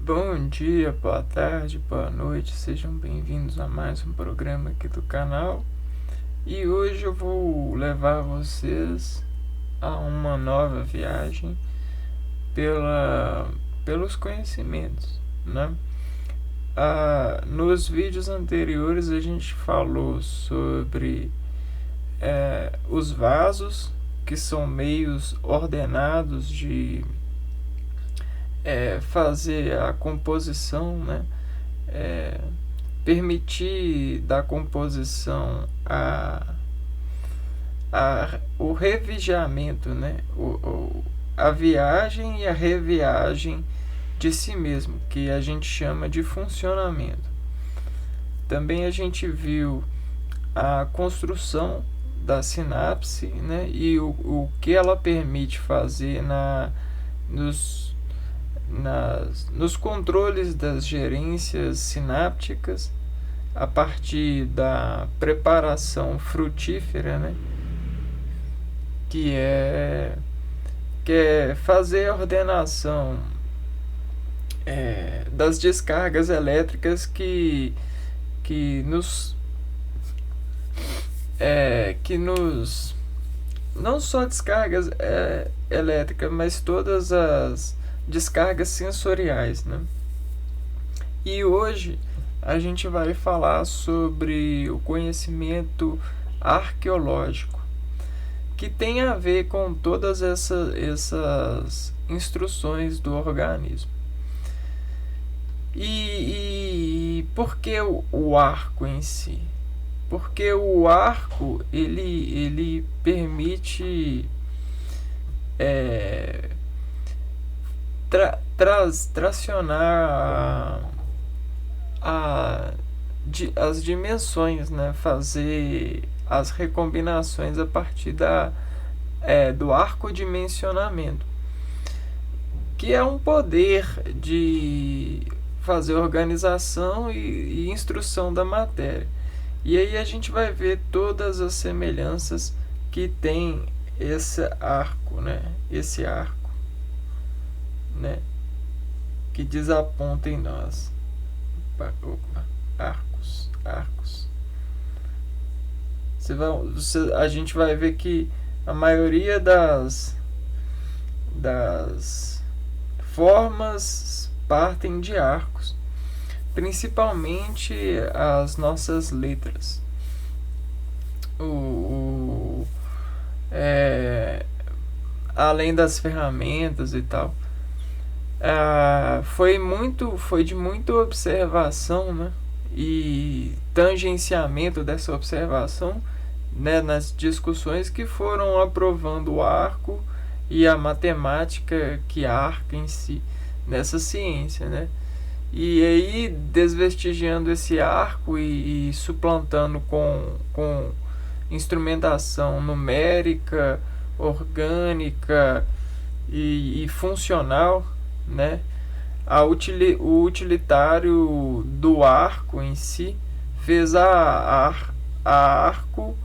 Bom dia, boa tarde, boa noite, sejam bem-vindos a mais um programa aqui do canal. E hoje eu vou levar vocês a uma nova viagem pelos conhecimentos, né? Nos vídeos anteriores a gente falou sobre os vasos, que são meios ordenados de fazer a composição, né? Permitir da composição o revigiamento, né? A viagem e a reviagem de si mesmo, que a gente chama de funcionamento. Também a gente viu a construção da sinapse, né? E o que ela permite fazer nos controles das gerências sinápticas a partir da preparação frutífera, né? que é fazer a ordenação das descargas elétricas que nos não só descargas elétricas, mas todas as descargas sensoriais, né? E hoje a gente vai falar sobre o conhecimento arqueológico, que tem a ver com todas essas instruções do organismo. E por que o arco em si? Porque o arco ele permite tracionar as dimensões, né? Fazer as recombinações a partir do arco dimensionamento, que é um poder de fazer organização e instrução da matéria. E aí a gente vai ver todas as semelhanças que tem esse arco, né? Esse arco, né? Que desaponta em nós. Arcos. A gente vai ver que a maioria das formas partem de arcos, principalmente as nossas letras. Além das ferramentas e tal, foi de muita observação, né? E tangenciamento dessa observação, né, nas discussões que foram aprovando o arco e a matemática que arca em si nessa ciência, né? E aí desvestigiando esse arco e suplantando com instrumentação numérica, orgânica e funcional, né? O utilitário do arco em si fez a arco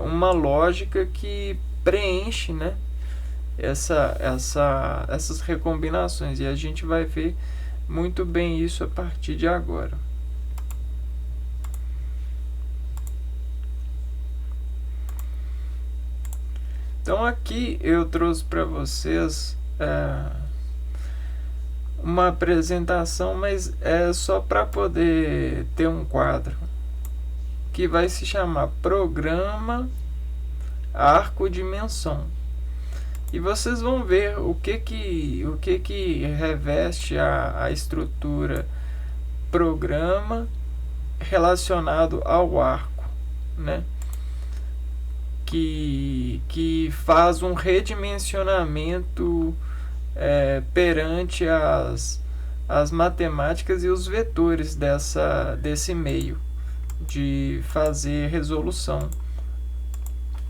uma lógica que preenche, né? Essas recombinações, e a gente vai ver muito bem isso a partir de agora. Então aqui eu trouxe para vocês uma apresentação, mas é só para poder ter um quadro que vai se chamar Programa Arco Dimensão. E vocês vão ver o que reveste a estrutura programa relacionado ao arco, né? Que faz um redimensionamento perante as matemáticas e os vetores desse meio de fazer resolução.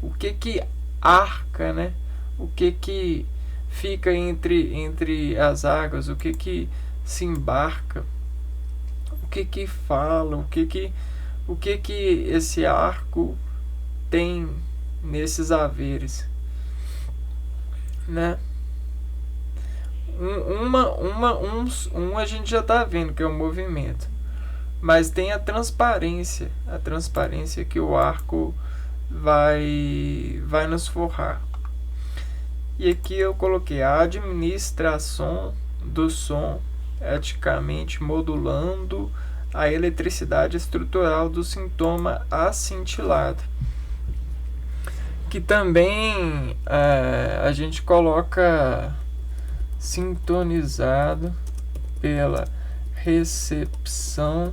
O que arca, né? O que fica entre as águas, o que se embarca, o que fala, o que esse arco tem nesses haveres, né? Um a gente já está vendo que é o movimento, mas tem a transparência que o arco vai nos forrar. E aqui eu coloquei a administração do som eticamente modulando a eletricidade estrutural do sintoma acintilado, que também a gente coloca sintonizado pela recepção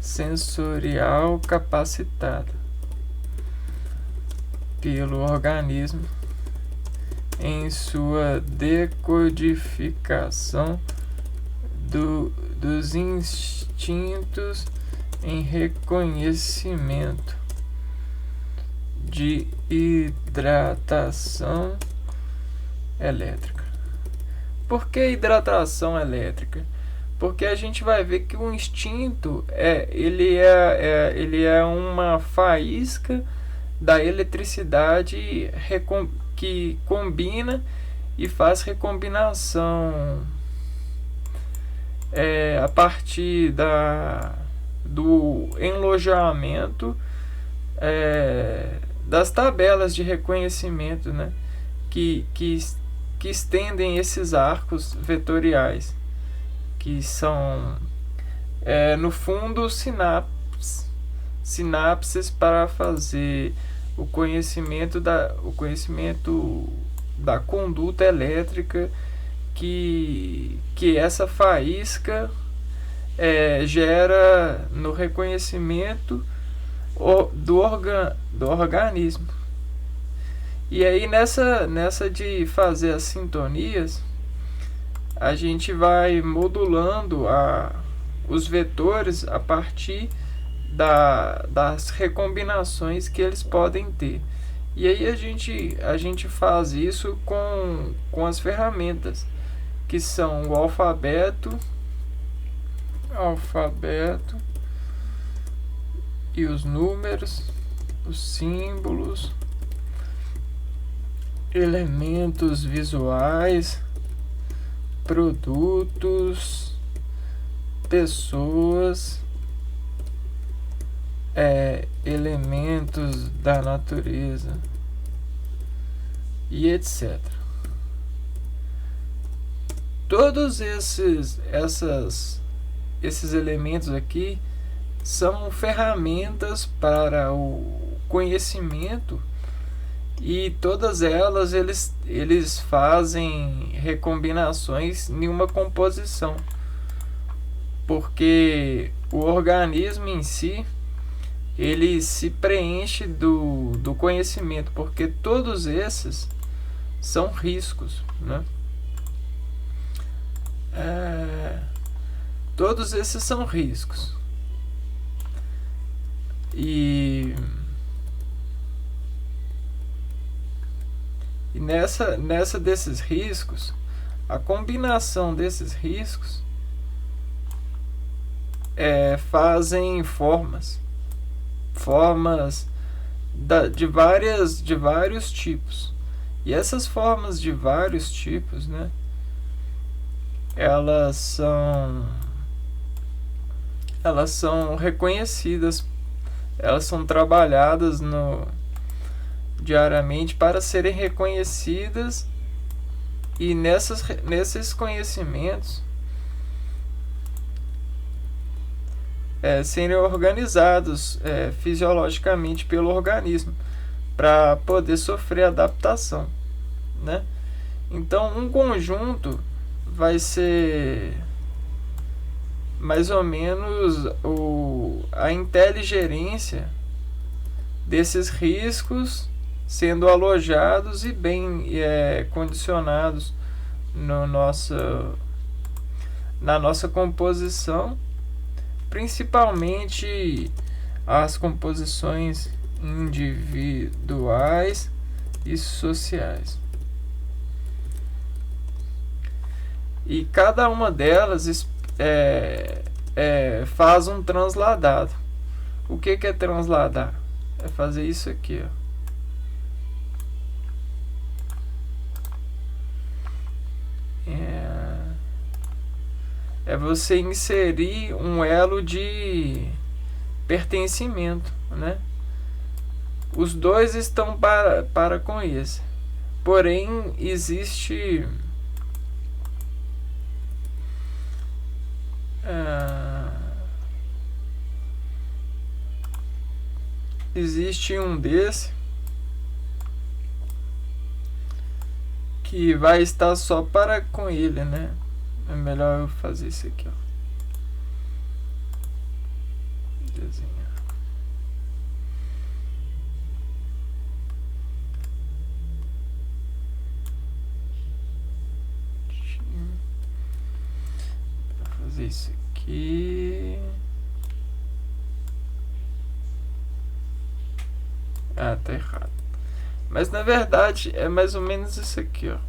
sensorial capacitada pelo organismo em sua decodificação dos instintos em reconhecimento de hidratação elétrica. Por que hidratação elétrica? Porque a gente vai ver que o instinto ele é uma faísca da eletricidade que combina e faz recombinação a partir do enlojamento das tabelas de reconhecimento, né, que estendem esses arcos vetoriais, que são no fundo sinapses para fazer o conhecimento da conduta elétrica que essa faísca gera no reconhecimento do organismo. E aí nessa de fazer as sintonias, a gente vai modulando os vetores a partir das recombinações que eles podem ter. E aí a gente faz isso com as ferramentas, que são o alfabeto e os números, os símbolos, elementos visuais, produtos, pessoas, elementos da natureza e etc. Todos esses elementos aqui são ferramentas para o conhecimento, e todas elas eles fazem recombinações em uma composição, porque o organismo em si ele se preenche do conhecimento, porque todos esses são riscos, né? Todos esses são riscos. E nessa desses riscos, a combinação desses riscos fazem formas de vários tipos. E essas formas de vários tipos, né, elas são reconhecidas, elas são trabalhadas diariamente para serem reconhecidas, e nesses conhecimentos serem organizados fisiologicamente pelo organismo para poder sofrer adaptação, né? Então, um conjunto vai ser mais ou menos a inteligência desses riscos sendo alojados e bem condicionados na nossa composição, principalmente as composições individuais e sociais. E cada uma delas faz um transladado. O que é transladar? É fazer isso aqui, ó. é você inserir um elo de pertencimento, né? Os dois estão para com esse. Porém, existe um desse que vai estar só para com ele, né? É melhor eu fazer isso aqui, ó. Desenhar. Vou fazer isso aqui. Ah, tá errado. Mas na verdade é mais ou menos isso aqui, ó.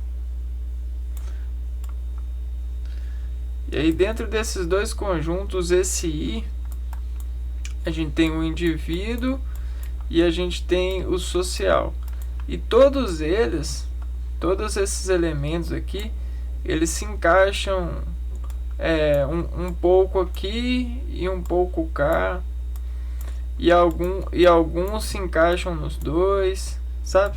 E aí dentro desses dois conjuntos, esse I, a gente tem o indivíduo e a gente tem o social. E todos esses elementos aqui, eles se encaixam um pouco aqui e um pouco cá. E alguns se encaixam nos dois, sabe?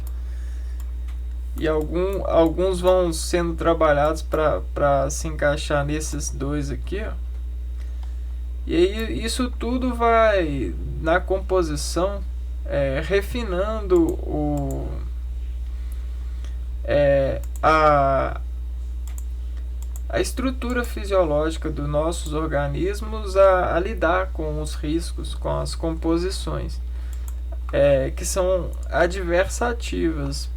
E alguns vão sendo trabalhados para se encaixar nesses dois aqui, ó. E aí isso tudo vai na composição refinando a estrutura fisiológica dos nossos organismos a lidar com os riscos, com as composições, que são adversativas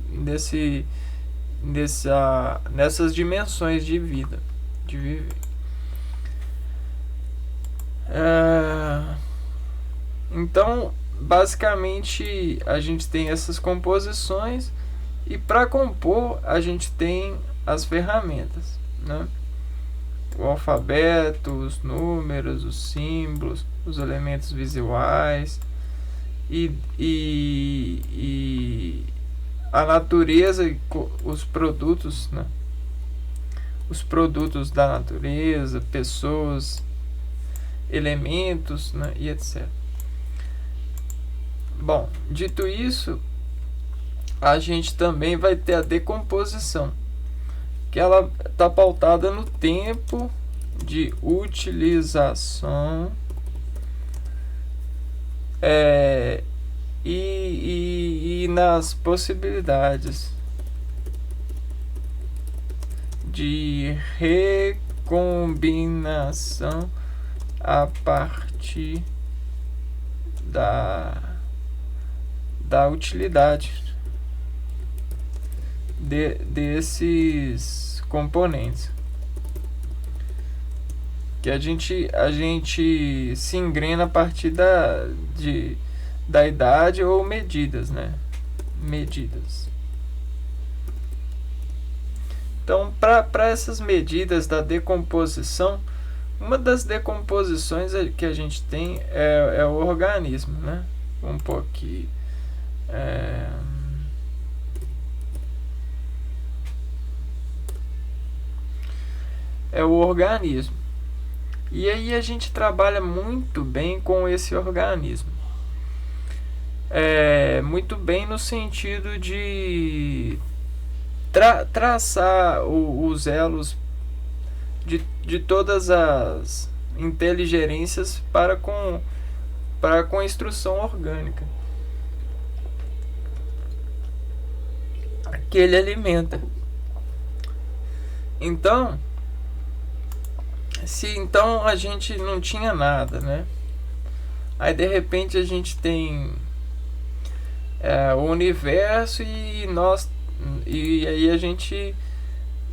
nessas dimensões de vida, de viver. Então, basicamente, a gente tem essas composições e para compor a gente tem as ferramentas, né? O alfabeto, os números, os símbolos, os elementos visuais e a natureza e os produtos, né? Os produtos da natureza, pessoas, elementos, né? E etc. Bom, dito isso, a gente também vai ter a decomposição, que ela está pautada no tempo de utilização e nas possibilidades de recombinação a partir da utilidade desses componentes, que a gente se engrena a partir da idade ou medidas, né? Medidas. Então, para essas medidas da decomposição, uma das decomposições que a gente tem é o organismo, né? Vamos pôr aqui. É o organismo. E aí a gente trabalha muito bem com esse organismo. Muito bem no sentido de traçar os elos de todas as inteligências para com a instrução orgânica que ele alimenta. Então, se então a gente não tinha nada, né? Aí de repente a gente tem o universo e aí a gente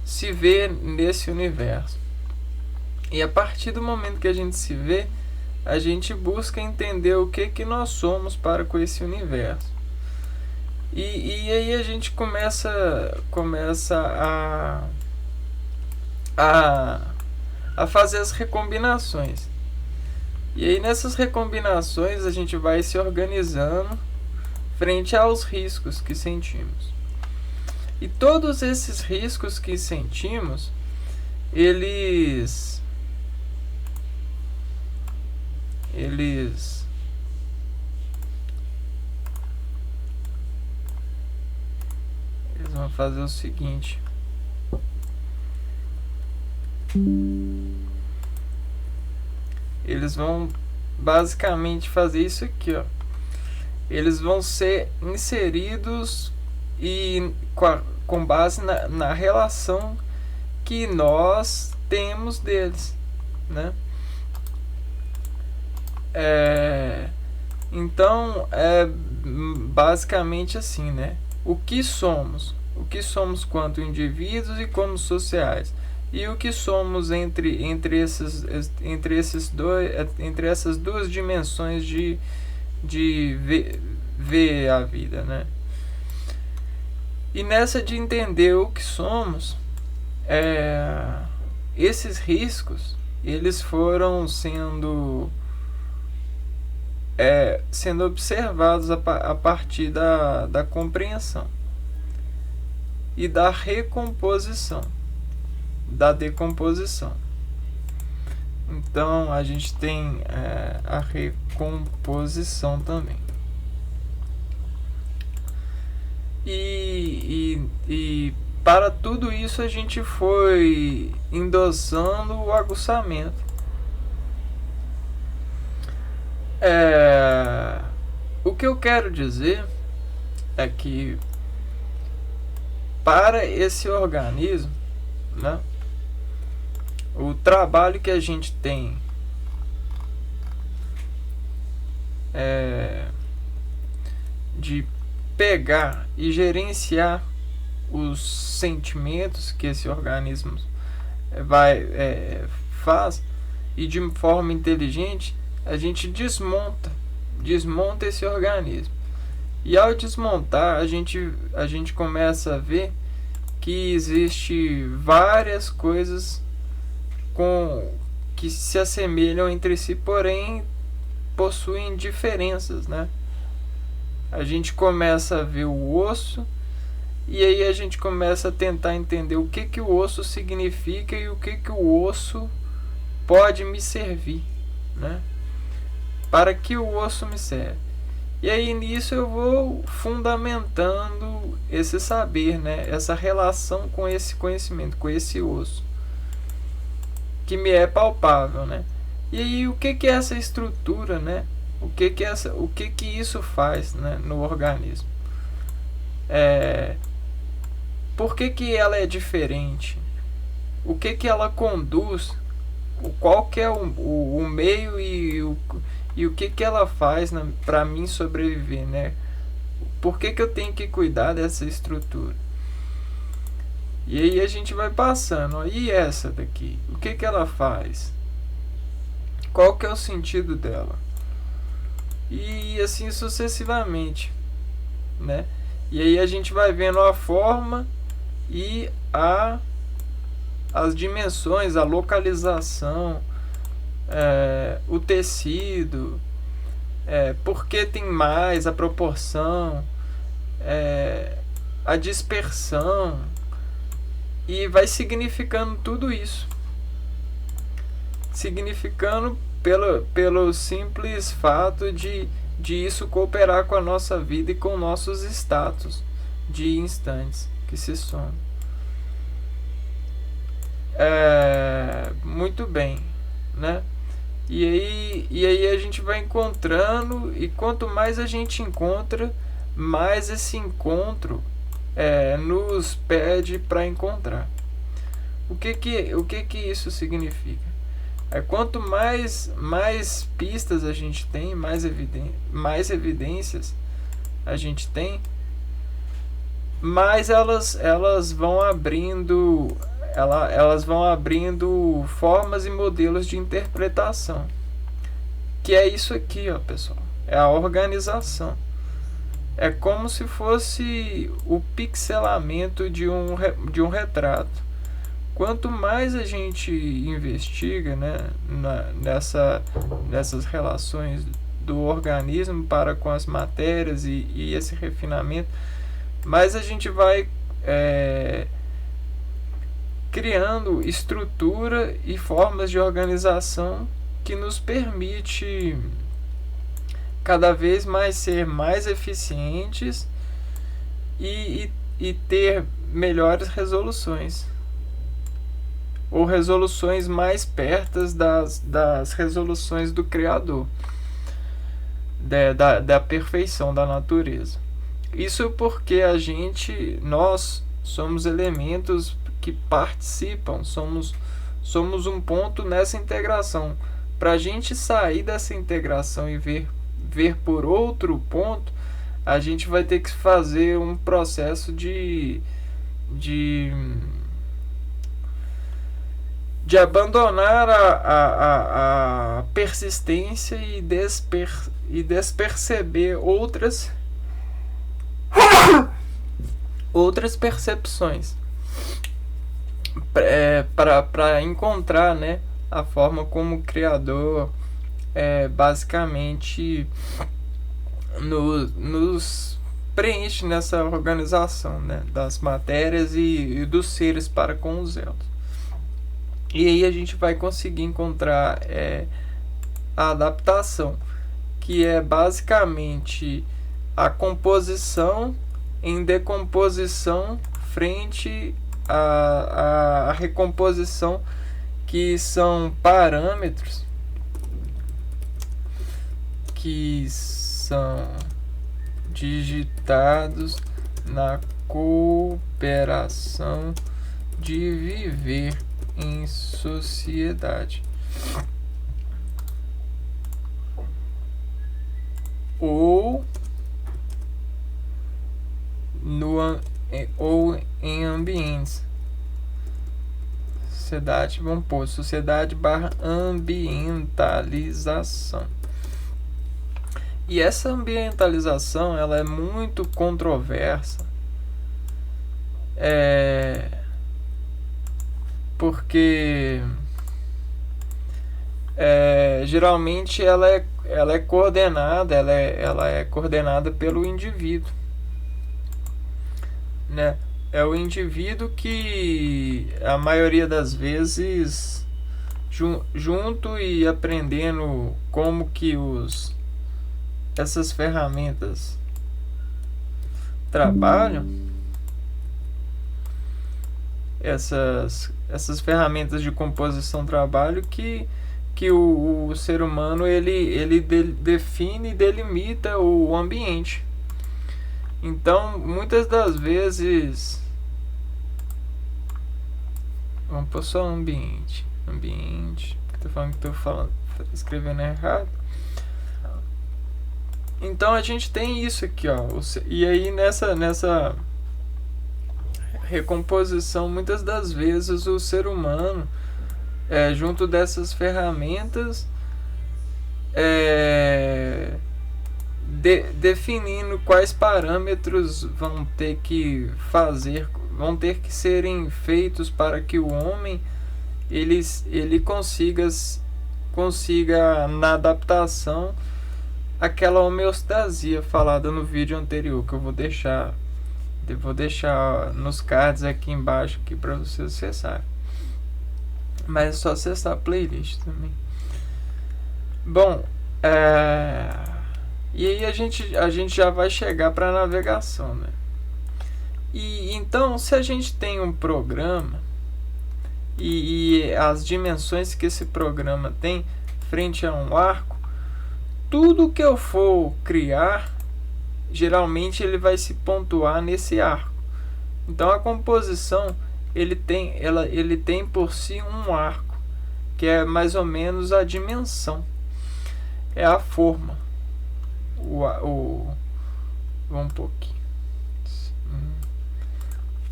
se vê nesse universo. E a partir do momento que a gente se vê, a gente busca entender o que nós somos para com esse universo. E aí a gente começa a fazer as recombinações. E aí nessas recombinações a gente vai se organizando frente aos riscos que sentimos. E todos esses riscos que sentimos, eles eles vão fazer o seguinte: eles vão basicamente fazer isso aqui, ó. Eles vão ser inseridos e com base na relação que nós temos deles, né? Então é basicamente assim, né? O que somos quanto indivíduos e como sociais, e o que somos entre essas duas dimensões de ver a vida, né? E nessa de entender o que somos, esses riscos, eles foram sendo observados a partir da compreensão e da recomposição, da decomposição. Então a gente tem a recomposição também. E para tudo isso a gente foi endossando o aguçamento. O que eu quero dizer é que para esse organismo, né, o trabalho que a gente tem de pegar e gerenciar os sentimentos que esse organismo faz, e de forma inteligente a gente desmonta esse organismo. E ao desmontar, a gente começa a ver que existe várias coisas que se assemelham entre si, porém possuem diferenças, né? A gente começa a ver o osso, e aí a gente começa a tentar entender o que o osso significa e o que o osso pode me servir, né? Para que o osso me serve. E aí nisso eu vou fundamentando esse saber, né? Essa relação com esse conhecimento, com esse osso, que me é palpável, né? E aí o que é essa estrutura, né? O que isso faz, né, no organismo? Por que ela é diferente? O que ela conduz? Qual que é o meio e o que ela faz, né, para mim sobreviver, né? Por que eu tenho que cuidar dessa estrutura? E aí a gente vai passando, ó, e essa daqui? O que ela faz? Qual que é o sentido dela? E assim sucessivamente, né? E aí a gente vai vendo a forma e as dimensões, a localização, o tecido, porque tem mais, a proporção, a dispersão, e vai significando tudo isso. Significando pelo simples fato de isso cooperar com a nossa vida e com nossos status de instantes que se somam. Muito bem, né? E aí a gente vai encontrando, e quanto mais a gente encontra, mais esse encontro nos pede para encontrar. O que isso significa? Quanto mais pistas a gente tem, mais evidências a gente tem, mais elas vão abrindo formas e modelos de interpretação, que é isso aqui, ó, pessoal, é a organização. É como se fosse o pixelamento de um retrato. Quanto mais a gente investiga, né, nessas relações do organismo para com as matérias e esse refinamento, mais a gente vai criando estrutura e formas de organização que nos permite cada vez mais ser mais eficientes e ter melhores resoluções, ou resoluções mais perto das resoluções do Criador, da perfeição da natureza. Isso porque nós somos elementos que participam, somos um ponto nessa integração. Para a gente sair dessa integração e ver por outro ponto, a gente vai ter que fazer um processo de abandonar a persistência e desperceber outras percepções, para encontrar, né, a forma como o Criador basicamente nos preenche nessa organização, né, das matérias e dos seres para com os elos. E aí a gente vai conseguir encontrar a adaptação, que é basicamente a composição em decomposição frente à recomposição, que são parâmetros que são digitados na cooperação de viver em sociedade, ou em ambientes. Sociedade, vamos pôr, sociedade / ambientalização. E essa ambientalização, ela é muito controversa, porque geralmente ela é coordenada pelo indivíduo, né? É o indivíduo que, a maioria das vezes, junto e aprendendo como que essas ferramentas trabalham, essas ferramentas de composição trabalho, que o ser humano ele define e delimita o ambiente. Então, muitas das vezes, vamos pôr só ambiente, estou escrevendo errado. Então a gente tem isso aqui, ó, e aí nessa recomposição, muitas das vezes o ser humano, junto dessas ferramentas, definindo quais parâmetros vão ter que serem feitos para que o homem ele consiga na adaptação aquela homeostasia falada no vídeo anterior, que eu vou deixar nos cards aqui embaixo aqui para você acessar. Mas é só acessar a playlist também. Bom, e aí a gente já vai chegar para a navegação, né? E então, se a gente tem um programa e as dimensões que esse programa tem frente a um arco, tudo que eu for criar, geralmente ele vai se pontuar nesse arco. Então a composição, ele tem por si um arco, que é mais ou menos a dimensão, é a forma. Vamos um pouquinho.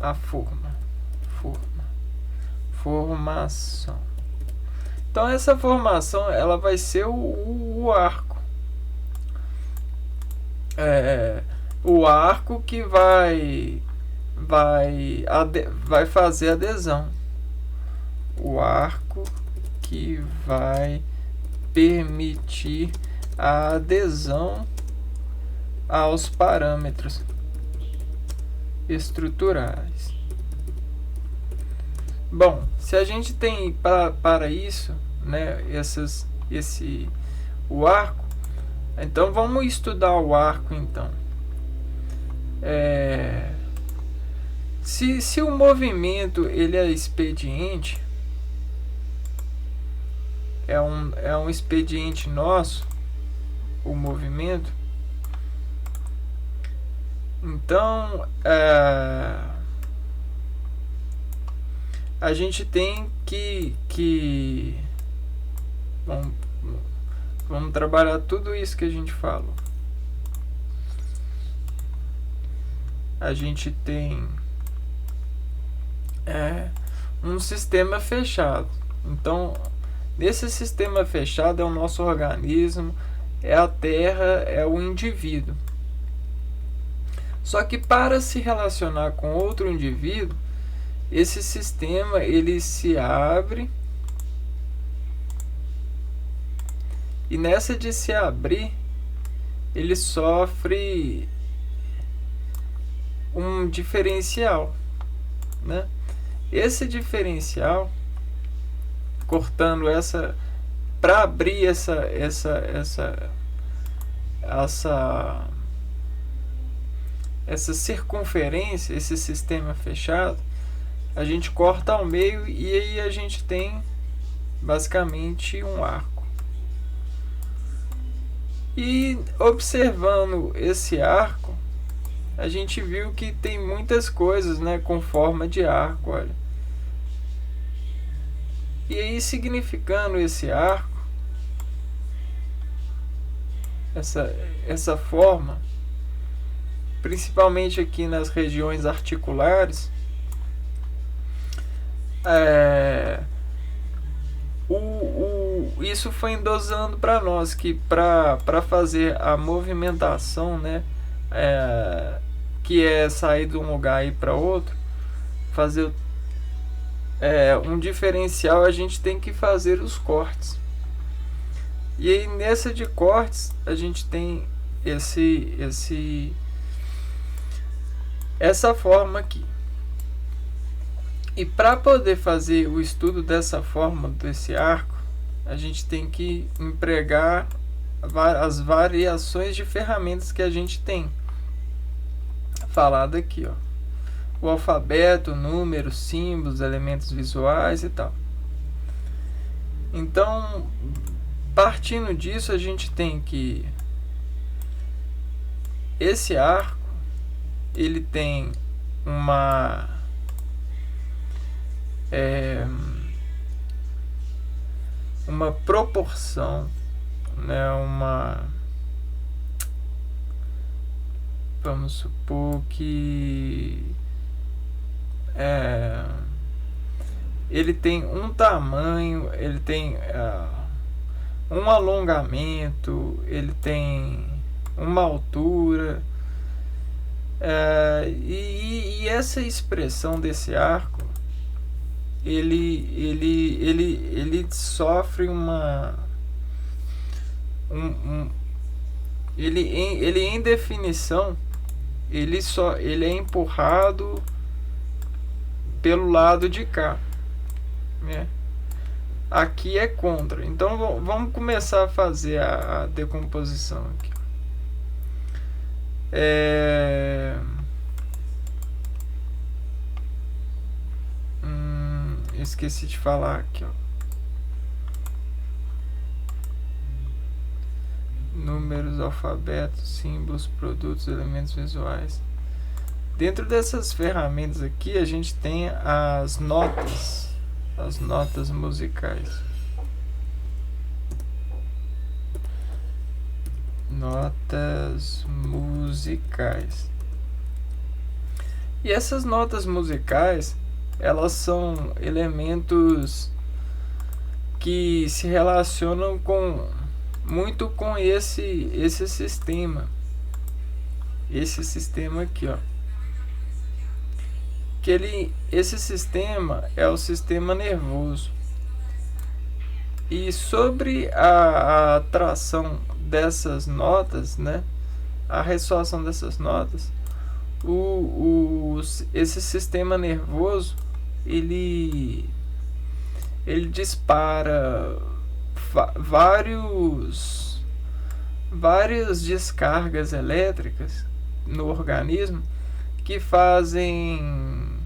A formação. Então essa formação, ela vai ser o arco. O arco que vai fazer adesão. O arco que vai permitir a adesão aos parâmetros estruturais. Bom, se a gente tem para isso, né, o arco, Então vamos estudar o arco então. Se o movimento ele é expediente, é um expediente nosso, o movimento, então a gente tem que vamos trabalhar tudo isso que a gente falou. A gente tem um sistema fechado. Então, nesse sistema fechado é o nosso organismo, é a Terra, é o indivíduo. Só que para se relacionar com outro indivíduo, esse sistema ele se abre, e nessa de se abrir, ele sofre um diferencial, né? Esse diferencial, cortando essa, para abrir essa circunferência, esse sistema fechado, a gente corta ao meio e aí a gente tem basicamente um arco. E observando esse arco, a gente viu que tem muitas coisas, né, com forma de arco, olha. E aí, significando esse arco, essa forma, principalmente aqui nas regiões articulares, isso foi endosando para nós que para fazer a movimentação, né, que é sair de um lugar e ir para outro, fazer um diferencial, a gente tem que fazer os cortes. E aí nessa de cortes a gente tem essa forma aqui. E para poder fazer o estudo dessa forma, desse arco, a gente tem que empregar as variações de ferramentas que a gente tem falado aqui, ó. O alfabeto, números, símbolos, elementos visuais e tal. Então, partindo disso, a gente tem que esse arco ele tem uma proporção, né, vamos supor que ele tem um tamanho, ele tem um alongamento, ele tem uma altura, e essa expressão desse arco ele sofre ele em definição ele é empurrado pelo lado de cá, né? Aqui é contra. Então vamos começar a fazer a decomposição aqui. Esqueci de falar aqui, ó. Números, alfabetos, símbolos, produtos, elementos visuais. Dentro dessas ferramentas aqui a gente tem as notas musicais. Notas musicais. E essas notas musicais, elas são elementos que se relacionam muito com esse sistema. Esse sistema aqui, ó. Esse sistema é o sistema nervoso. E sobre a atração dessas notas, né, a ressoação dessas notas, esse sistema nervoso ele vários várias descargas elétricas no organismo que fazem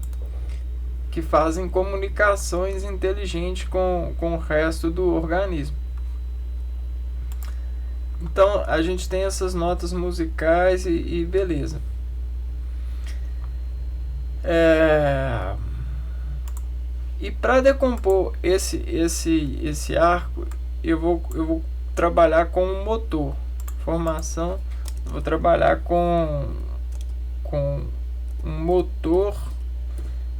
comunicações inteligentes com o resto do organismo. Então a gente tem essas notas musicais e beleza. E para decompor esse arco, eu vou trabalhar com um motor. Formação, eu vou trabalhar com um motor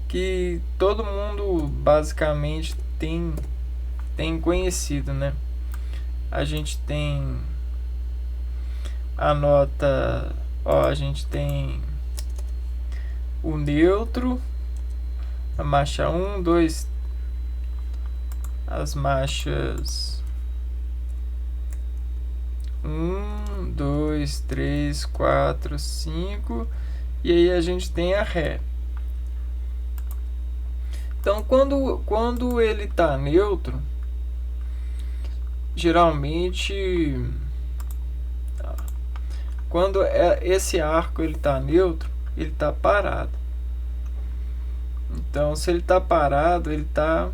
que todo mundo basicamente tem conhecido, né? A gente tem a nota, a gente tem o neutro, a marcha 1, 2, as marchas 1, 2, 3, 4, 5, e aí a gente tem a Ré. Então quando ele está neutro, geralmente quando esse arco ele está neutro, ele está parado. Então se ele está parado, ele está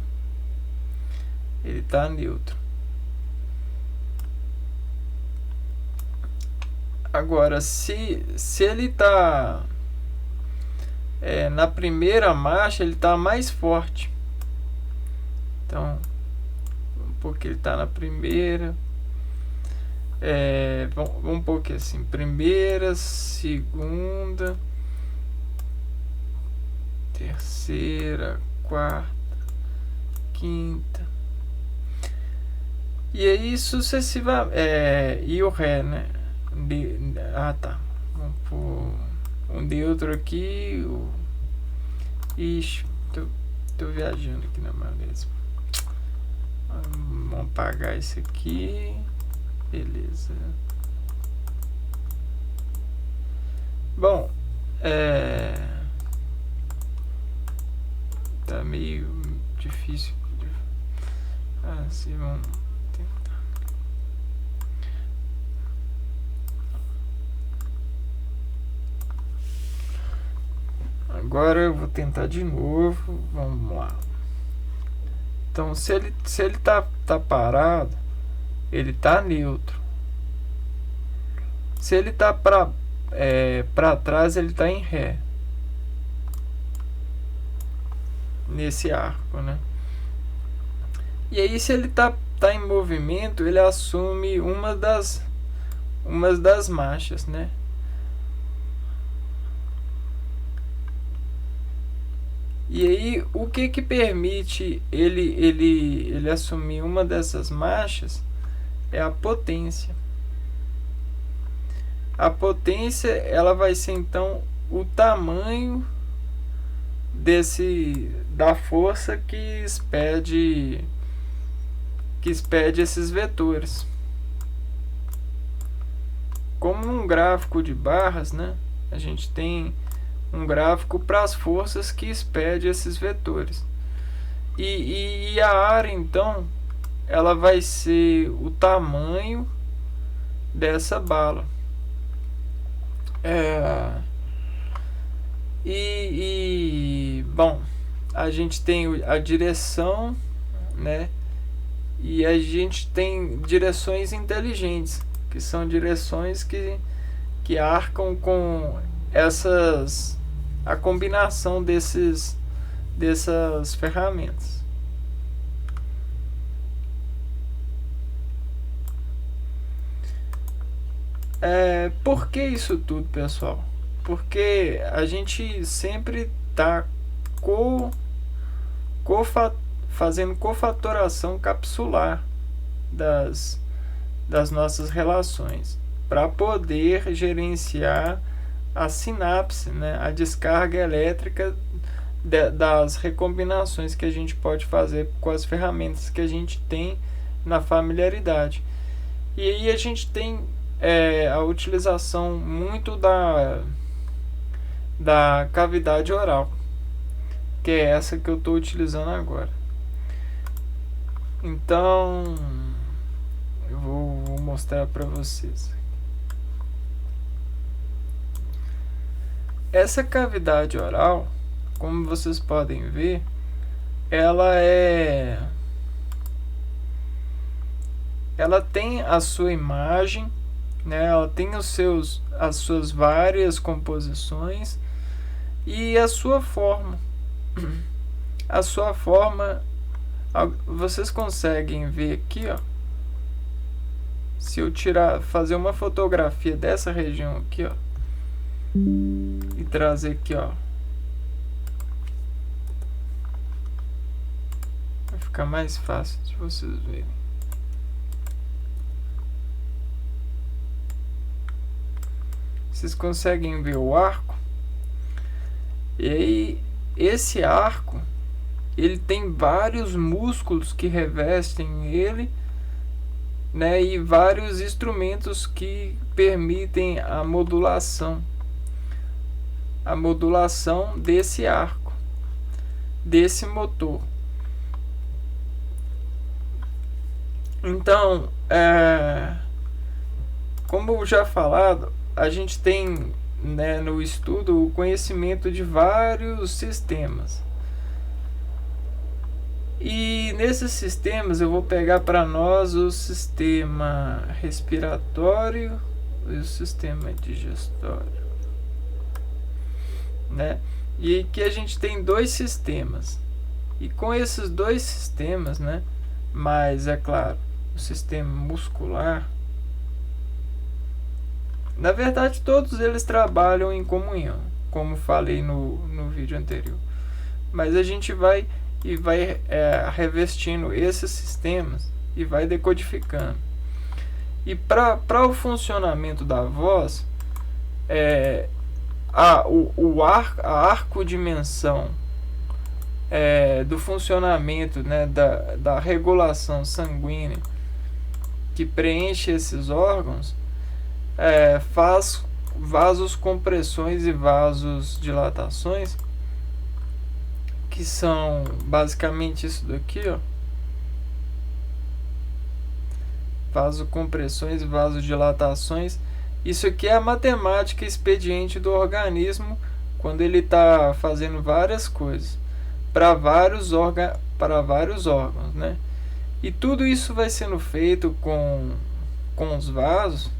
neutro. Agora se ele está na primeira marcha, ele está mais forte. Então porque ele está na primeira, vamos pôr aqui assim: primeira, segunda, terceira, quarta, quinta, e aí sucessivamente. E o Ré, né? Tá. Vamos pôr um neutro aqui. Ixi, tô viajando aqui na maionese. Vamos apagar isso aqui. Beleza. Bom, tá meio difícil. Assim, vamos tentar. Agora eu vou tentar de novo. Vamos lá. Então se ele tá parado, ele tá neutro. Se ele tá para trás, ele tá em Ré, nesse arco, né? E aí se ele tá em movimento, ele assume uma das marchas, né? E aí o que permite ele assumir uma dessas marchas é a potência. A potência, ela vai ser então o tamanho da força que expede esses vetores. Como num gráfico de barras, né? A gente tem um gráfico para as forças que expede esses vetores. E a área, então, ela vai ser o tamanho dessa bala. Bom, a gente tem a direção, né? E a gente tem direções inteligentes, que são direções que arcam com a combinação dessas ferramentas. Por que isso tudo, pessoal? Porque a gente sempre está fazendo cofatoração capsular das nossas relações para poder gerenciar a sinapse, né, a descarga elétrica das recombinações que a gente pode fazer com as ferramentas que a gente tem na familiaridade. E aí a gente tem a utilização muito da cavidade oral, que é essa que eu estou utilizando agora. Então Eu vou mostrar para vocês. Essa cavidade oral, como vocês podem ver, ela tem a sua imagem, né? Ela tem as suas várias composições e a sua forma. A sua forma, vocês conseguem ver aqui, ó. Se eu fazer uma fotografia dessa região aqui, ó, e trazer aqui, ó, vai ficar mais fácil de vocês verem. Vocês conseguem ver o arco? E aí, esse arco, ele tem vários músculos que revestem ele, né, e vários instrumentos que permitem a modulação desse arco, desse motor. Então, como já falado, a gente tem, né, no estudo o conhecimento de vários sistemas. E nesses sistemas eu vou pegar para nós o sistema respiratório e o sistema digestório, né? E aqui a gente tem dois sistemas. E com esses dois sistemas, né, mas é claro, o sistema muscular, na verdade todos eles trabalham em comunhão, como falei no vídeo anterior. Mas a gente vai revestindo esses sistemas e vai decodificando. E para o funcionamento da voz, a arcodimensão do funcionamento, né, da regulação sanguínea que preenche esses órgãos, faz vasocompressões e vasodilatações, que são basicamente isso daqui, ó. Vasocompressões e vasodilatações. Isso aqui é a matemática expediente do organismo quando ele está fazendo várias coisas para vários órgãos, né? E tudo isso vai sendo feito com os vasos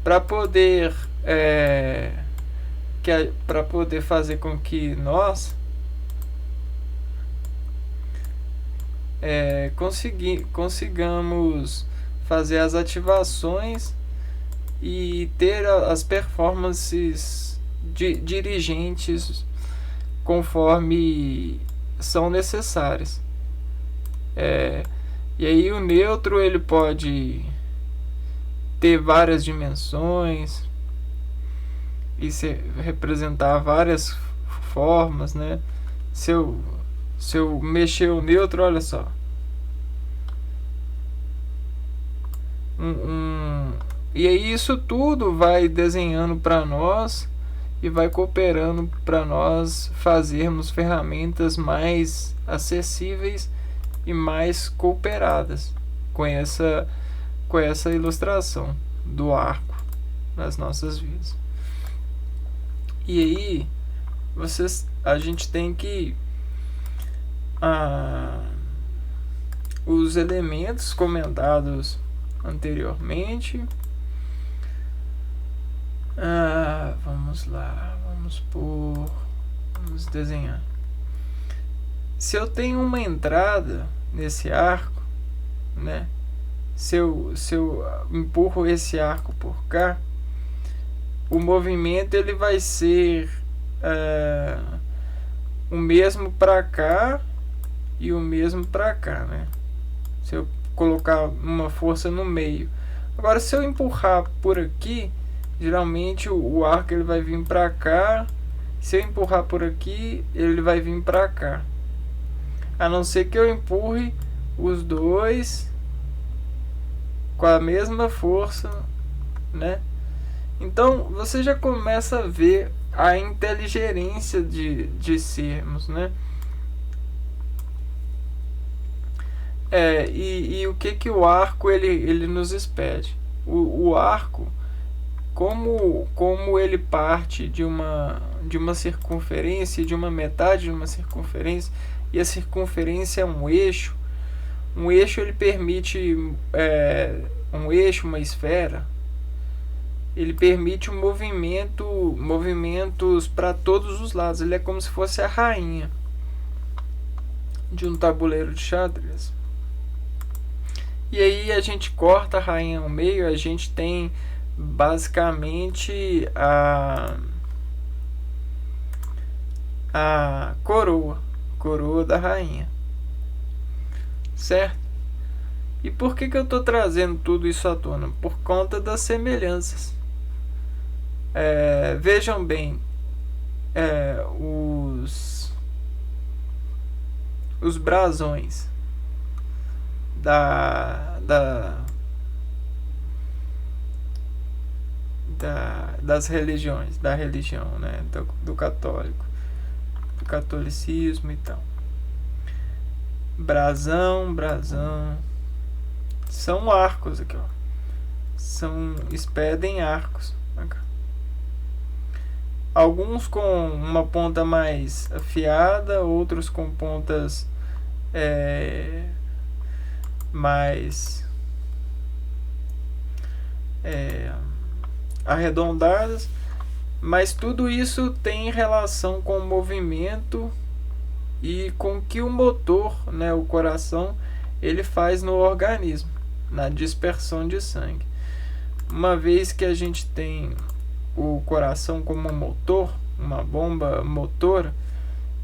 para poder fazer com que nós consigamos fazer as ativações e ter as performances dirigentes conforme são necessárias. E aí o neutro ele pode ter várias dimensões e representar várias formas, né? Se eu mexer o neutro, olha só, e aí isso tudo vai desenhando para nós e vai cooperando para nós fazermos ferramentas mais acessíveis e mais cooperadas com essa ilustração do arco nas nossas vidas. E aí a gente tem que os elementos comentados anteriormente. Vamos lá, vamos desenhar. Se eu tenho uma entrada nesse arco, né? Se eu empurro esse arco por cá, o movimento ele vai ser o mesmo para cá e o mesmo para cá, né? Se eu colocar uma força no meio. Agora, se eu empurrar por aqui, geralmente o arco ele vai vir para cá. Se eu empurrar por aqui, ele vai vir para cá. A não ser que eu empurre os dois com a mesma força, né? Então você já começa a ver a inteligência de sermos, né? E o que o arco ele nos expede? O arco, como ele parte de uma circunferência, de uma metade de uma circunferência, e a circunferência é um eixo ele permite, um eixo, uma esfera, ele permite um movimentos para todos os lados. Ele é como se fosse a rainha de um tabuleiro de xadrez. E aí a gente corta a rainha ao meio, a gente tem basicamente a coroa da rainha, certo? E por que eu estou trazendo tudo isso à tona? Por conta das semelhanças. Vejam bem, os brasões das religiões, da religião, né, do católico, do catolicismo e tal. Brasão, são arcos aqui, ó. Expedem arcos. Alguns com uma ponta mais afiada, outros com pontas mais arredondadas, mas tudo isso tem relação com o movimento e com o que o motor, né, o coração, ele faz no organismo, na dispersão de sangue. Uma vez que a gente tem o coração como motor, uma bomba motora,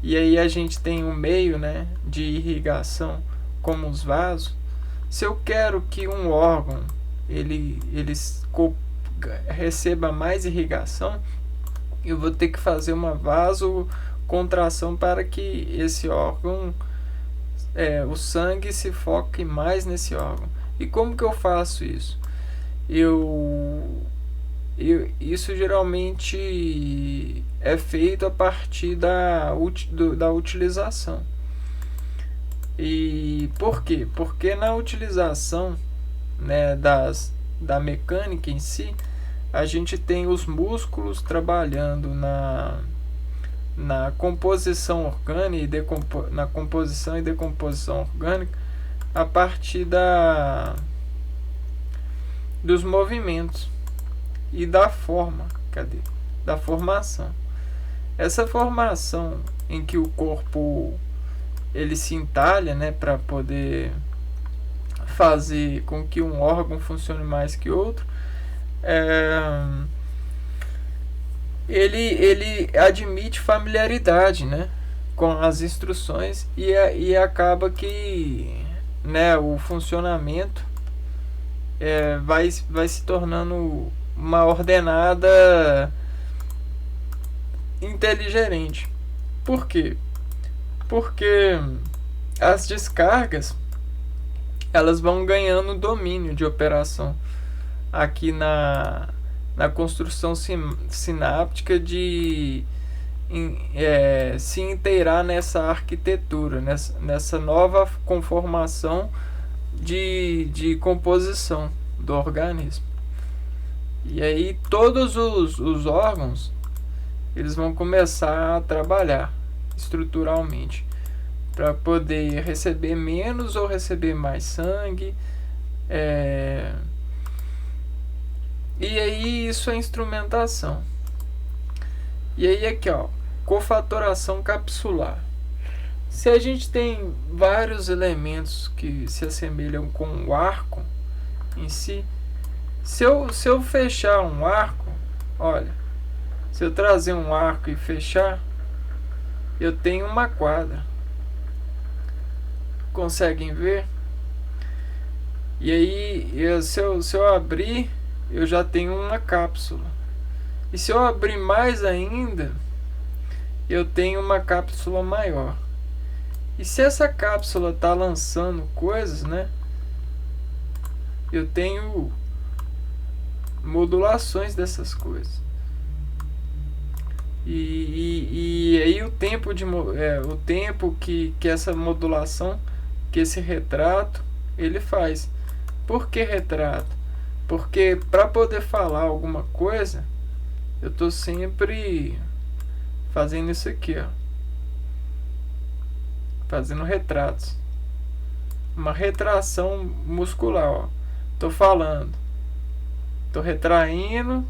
e aí a gente tem um meio, né, de irrigação como os vasos. Se eu quero que um órgão ele receba mais irrigação, eu vou ter que fazer uma vasocontração para que esse órgão, o sangue se foque mais nesse órgão. E como que eu faço isso? Isso geralmente é feito a partir da utilização. E por quê? Porque na utilização, né, da mecânica em si, a gente tem os músculos trabalhando na composição orgânica na composição e decomposição orgânica a partir dos movimentos e da formação. Essa formação em que o corpo ele se entalha, né, para poder fazer com que um órgão funcione mais que outro, ele admite familiaridade, né, com as instruções e acaba que, né, o funcionamento vai se tornando uma ordenada inteligente. Por quê? Porque as descargas elas vão ganhando domínio de operação aqui na construção sináptica de se inteirar nessa arquitetura, nessa nova conformação de composição do organismo. E aí todos os órgãos eles vão começar a trabalhar estruturalmente para poder receber menos ou receber mais sangue. E aí isso é instrumentação. E aí aqui, ó, cofatoração capsular. Se a gente tem vários elementos que se assemelham com o arco em si, se eu fechar um arco, olha, se eu trazer um arco e fechar, eu tenho uma quadra. Conseguem ver? E aí, se eu abrir, eu já tenho uma cápsula. E se eu abrir mais ainda, eu tenho uma cápsula maior. E se essa cápsula está lançando coisas, né? Eu tenho modulações dessas coisas. E aí o tempo que essa modulação que esse retrato ele faz. Por que retrato? Porque para poder falar alguma coisa, eu estou sempre fazendo isso aqui, ó, fazendo retratos, uma retração muscular, ó. Tô falando, tô retraindo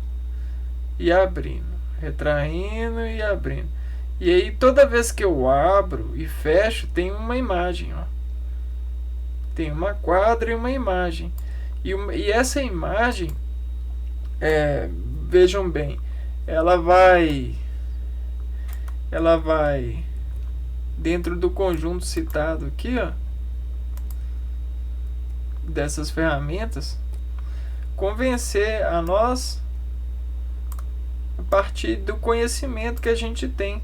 e abrindo, retraindo e abrindo. E aí toda vez que eu abro e fecho, tem uma imagem, ó. Tem uma quadra e uma imagem. E essa imagem, vejam bem, ela vai dentro do conjunto citado aqui, ó, dessas ferramentas, convencer a nós a partir do conhecimento que a gente tem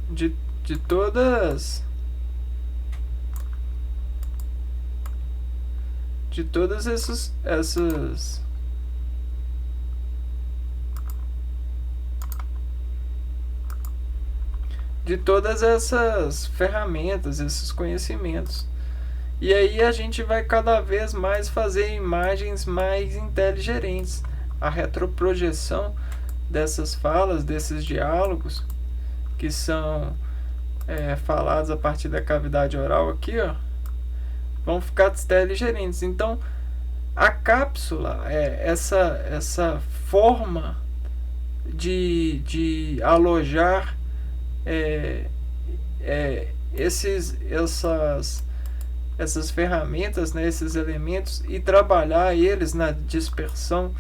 de todas essas de todas essas ferramentas, esses conhecimentos. E aí a gente vai cada vez mais fazer imagens mais inteligentes. A retroprojeção dessas falas, desses diálogos que são falados a partir da cavidade oral aqui, ó, vão ficar inteligentes. Então, a cápsula é essa forma de alojar essas ferramentas, né, esses elementos, e trabalhar eles na dispersão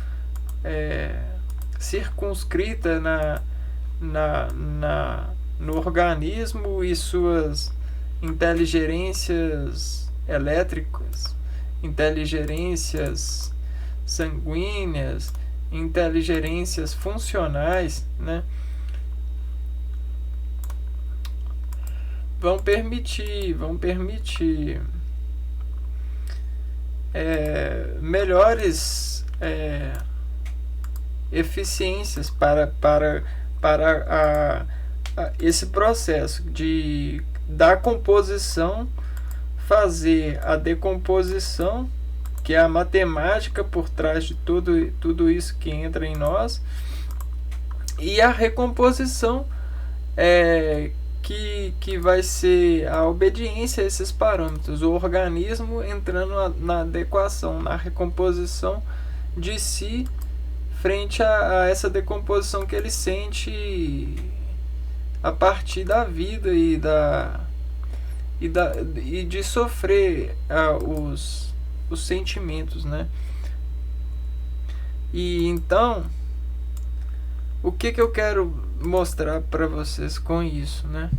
circunscrita no organismo e suas inteligências elétricas, inteligências sanguíneas, inteligências funcionais, né? Vão permitir melhores eficiências para esse processo da composição, fazer a decomposição, que é a matemática por trás de tudo isso que entra em nós, e a recomposição que vai ser a obediência a esses parâmetros, o organismo entrando na adequação, na recomposição de si frente a essa decomposição que ele sente a partir da vida e de sofrer os sentimentos, né? E então, o que eu quero mostrar para vocês com isso, né?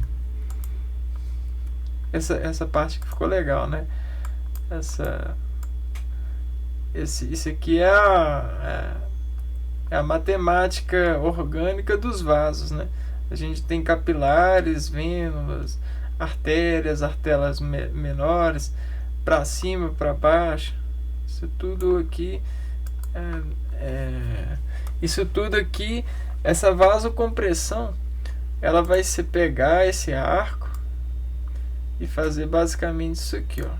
Essa parte que ficou legal, né? Isso aqui é a matemática orgânica dos vasos, né? A gente tem capilares, vênulas, artérias menores, para cima, para baixo. Isso tudo aqui essa vasocompressão, ela vai se pegar esse arco e fazer basicamente isso aqui, ó.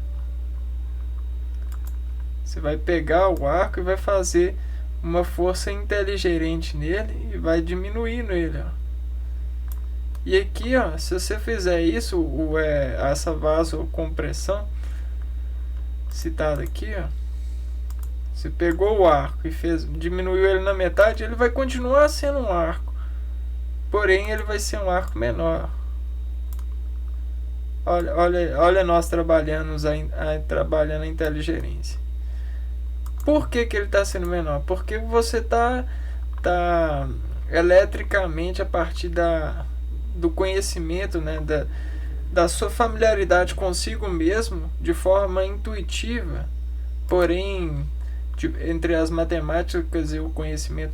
Você vai pegar o arco e vai fazer uma força inteligente nele e vai diminuindo ele, ó. E aqui, ó, se você fizer isso, essa vasocompressão citada aqui, ó, você pegou o arco e diminuiu ele na metade, ele vai continuar sendo um arco, porém ele vai ser um arco menor. Olha nós trabalhando a inteligência. Por que ele está sendo menor? Porque você tá eletricamente, a partir do conhecimento, né, da sua familiaridade consigo mesmo, de forma intuitiva, porém entre as matemáticas e o conhecimento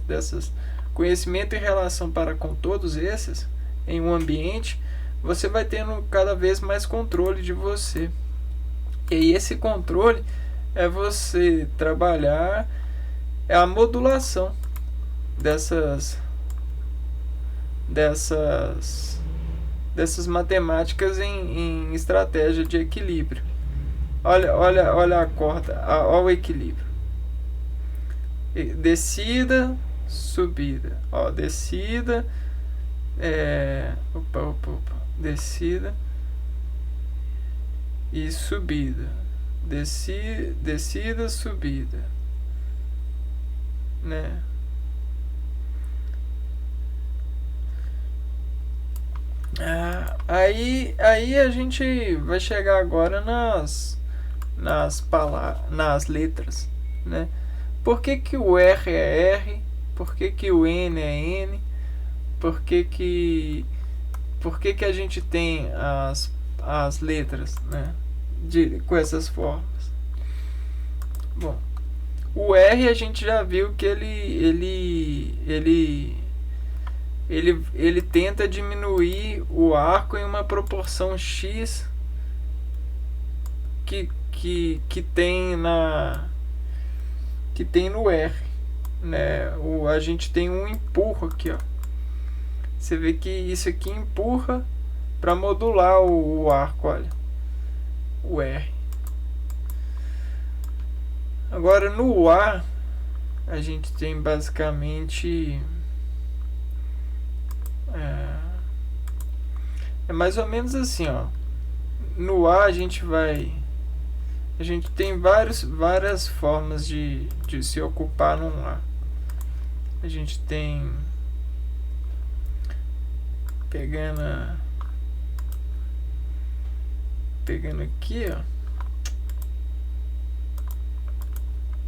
conhecimento em relação com todos esses em um ambiente, você vai tendo cada vez mais controle de você. E esse controle é você trabalhar a modulação dessas matemáticas em estratégia de equilíbrio. Olha a corda, olha o equilíbrio. Descida, subida. Ó, descida, descida e subida. Descida, subida, né? Aí a gente vai chegar agora nas letras, né? Por que o R é R? Por que o N é N? Por que a gente tem as letras, né? Com essas formas? Bom, o R a gente já viu que ele tenta diminuir o arco em uma proporção X que tem no R, né? A gente tem um empurro aqui, ó. Você vê que isso aqui empurra para modular o arco, olha, o R. Agora no A a gente tem basicamente é mais ou menos assim, ó. No A a gente tem várias formas de se ocupar num A. A gente tem pegando aqui, ó.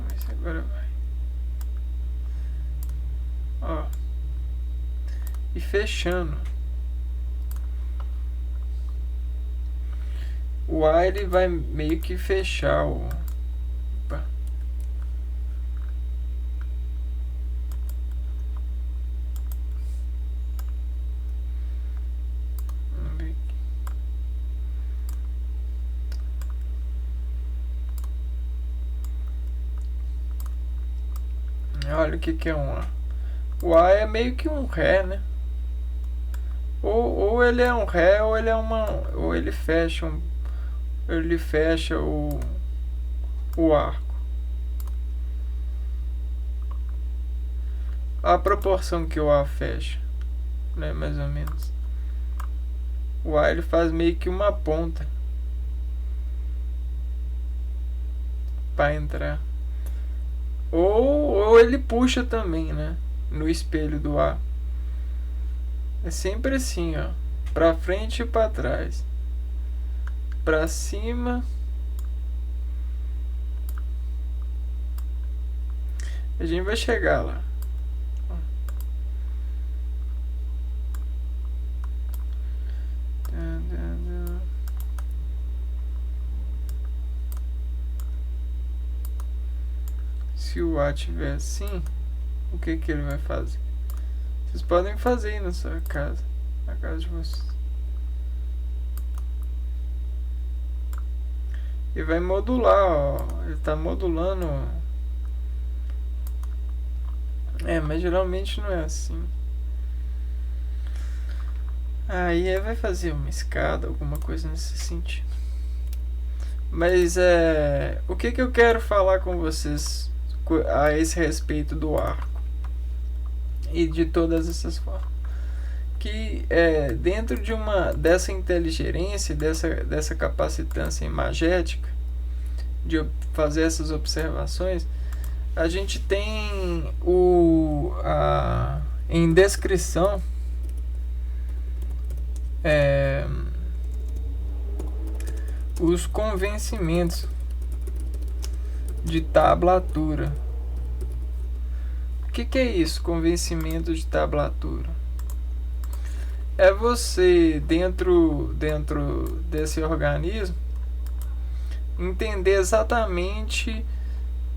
Mas agora vai. Ó. E fechando. O A ele vai meio que fechar o... Opa. Vamos ver aqui. Olha o que é um A. O A é meio que um Ré, né? Ou ele é um Ré ou ele é ou ele fecha o arco. A proporção que o A fecha, né, mais ou menos. O A ele faz meio que uma ponta para entrar. Ou ele puxa também, né, no espelho do A. É sempre assim, ó, para frente e para trás, para cima. A gente vai chegar lá. Se o A tiver assim, o que ele vai fazer? Vocês podem fazer aí na sua casa, na casa de vocês. Ele vai modular, ó. Ele tá modulando. Mas geralmente não é assim. Aí ele vai fazer uma escada, alguma coisa nesse sentido. Mas o que eu quero falar com vocês a esse respeito do arco e de todas essas formas, que dentro dessa inteligência, dessa capacitância imagética de fazer essas observações, a gente tem em descrição os convencimentos de tablatura. O que é isso, convencimento de tablatura? É você, dentro desse organismo, entender exatamente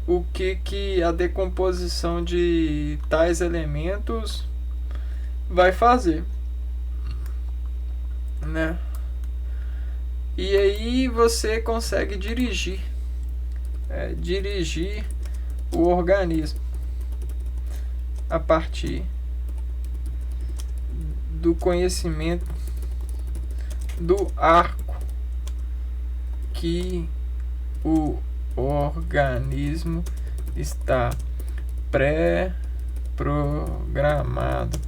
o que a decomposição de tais elementos vai fazer, né? E aí você consegue dirigir o organismo a partir do conhecimento do arco que o organismo está pré-programado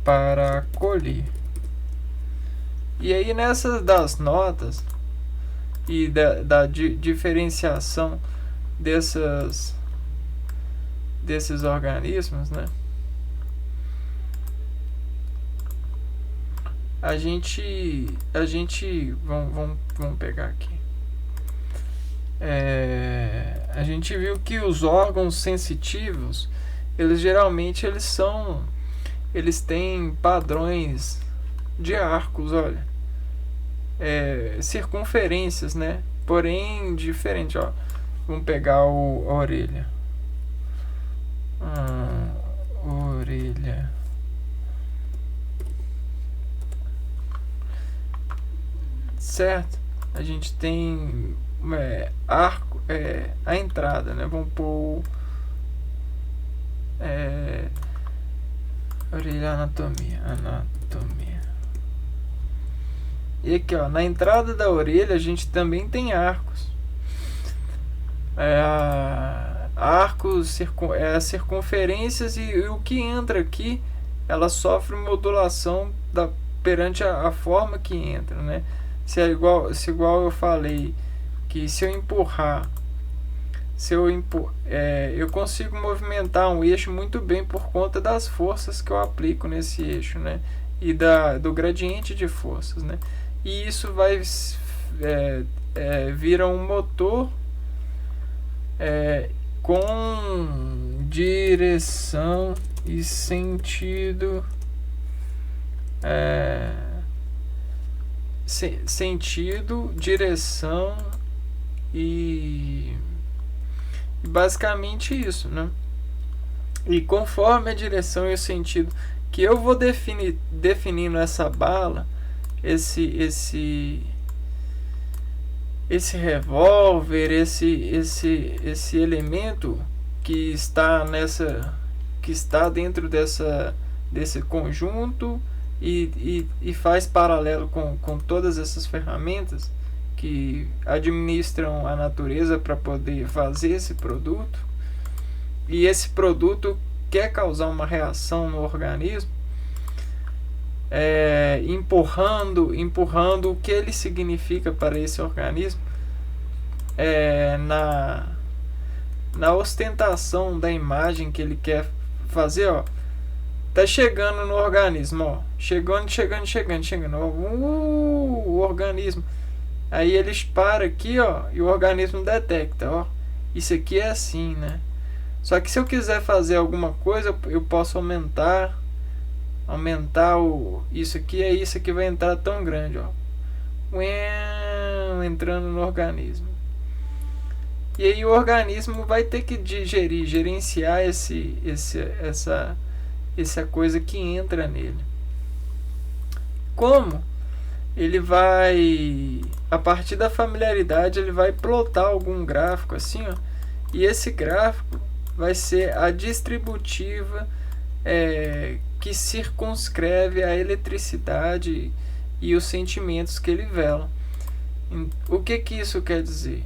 para acolher. E aí nessas das notas e da diferenciação desses organismos, né? A gente vamos pegar aqui. A gente viu que os órgãos sensitivos, eles geralmente eles têm padrões de arcos, olha, circunferências, né? Porém diferente, ó. Vamos pegar a orelha. Orelha. Certo? A gente tem arco, a entrada, né? Vamos pôr orelha, anatomia. E aqui, ó, na entrada da orelha a gente também tem arcos. Arcos, circunferências, e o que entra aqui, ela sofre modulação perante a forma que entra, né? Se igual eu falei, que se eu empurrar, eu consigo movimentar um eixo muito bem por conta das forças que eu aplico nesse eixo, né? E do gradiente de forças, né? E isso vai vira um motor com direção e sentido, direção e basicamente isso, né? E conforme a direção e o sentido que eu vou definindo essa bala, esse revólver, esse elemento que está dentro desse conjunto e faz paralelo com todas essas ferramentas que administram a natureza para poder fazer esse produto, e esse produto quer causar uma reação no organismo, empurrando o que ele significa para esse organismo, na ostentação da imagem que ele quer fazer, ó. Tá chegando no organismo, ó. Chegando. O organismo. Aí eles param aqui, ó, e o organismo detecta, ó. Isso aqui é assim, né? Só que se eu quiser fazer alguma coisa, eu posso aumentar isso aqui, é isso que vai entrar tão grande, ó. Entrando no organismo. E aí o organismo vai ter que gerenciar essa coisa que entra nele. Como? Ele vai, a partir da familiaridade, ele vai plotar algum gráfico assim, ó, e esse gráfico vai ser a distributiva que circunscreve a eletricidade e os sentimentos que ele vela. O que isso quer dizer?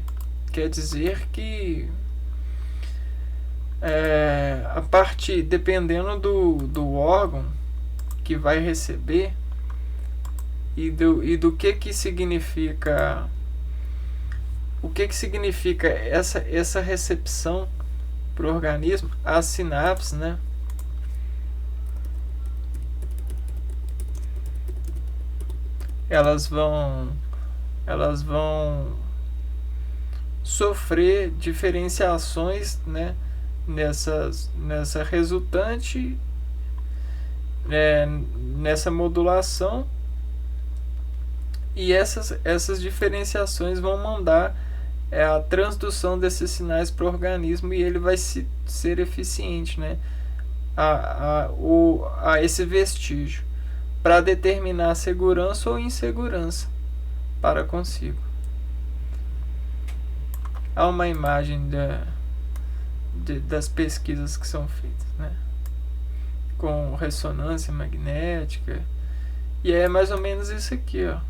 Quer dizer que a partir, dependendo do órgão que vai receber e do que significa, o que significa essa recepção para o organismo, as sinapses, né? Elas vão sofrer diferenciações, né, nessa resultante, nessa modulação, e essas diferenciações vão mandar a transdução desses sinais para o organismo, e ele vai ser eficiente, né, a esse vestígio para determinar segurança ou insegurança para consigo. Há uma imagem das pesquisas que são feitas, né, com ressonância magnética, e é mais ou menos isso aqui, ó.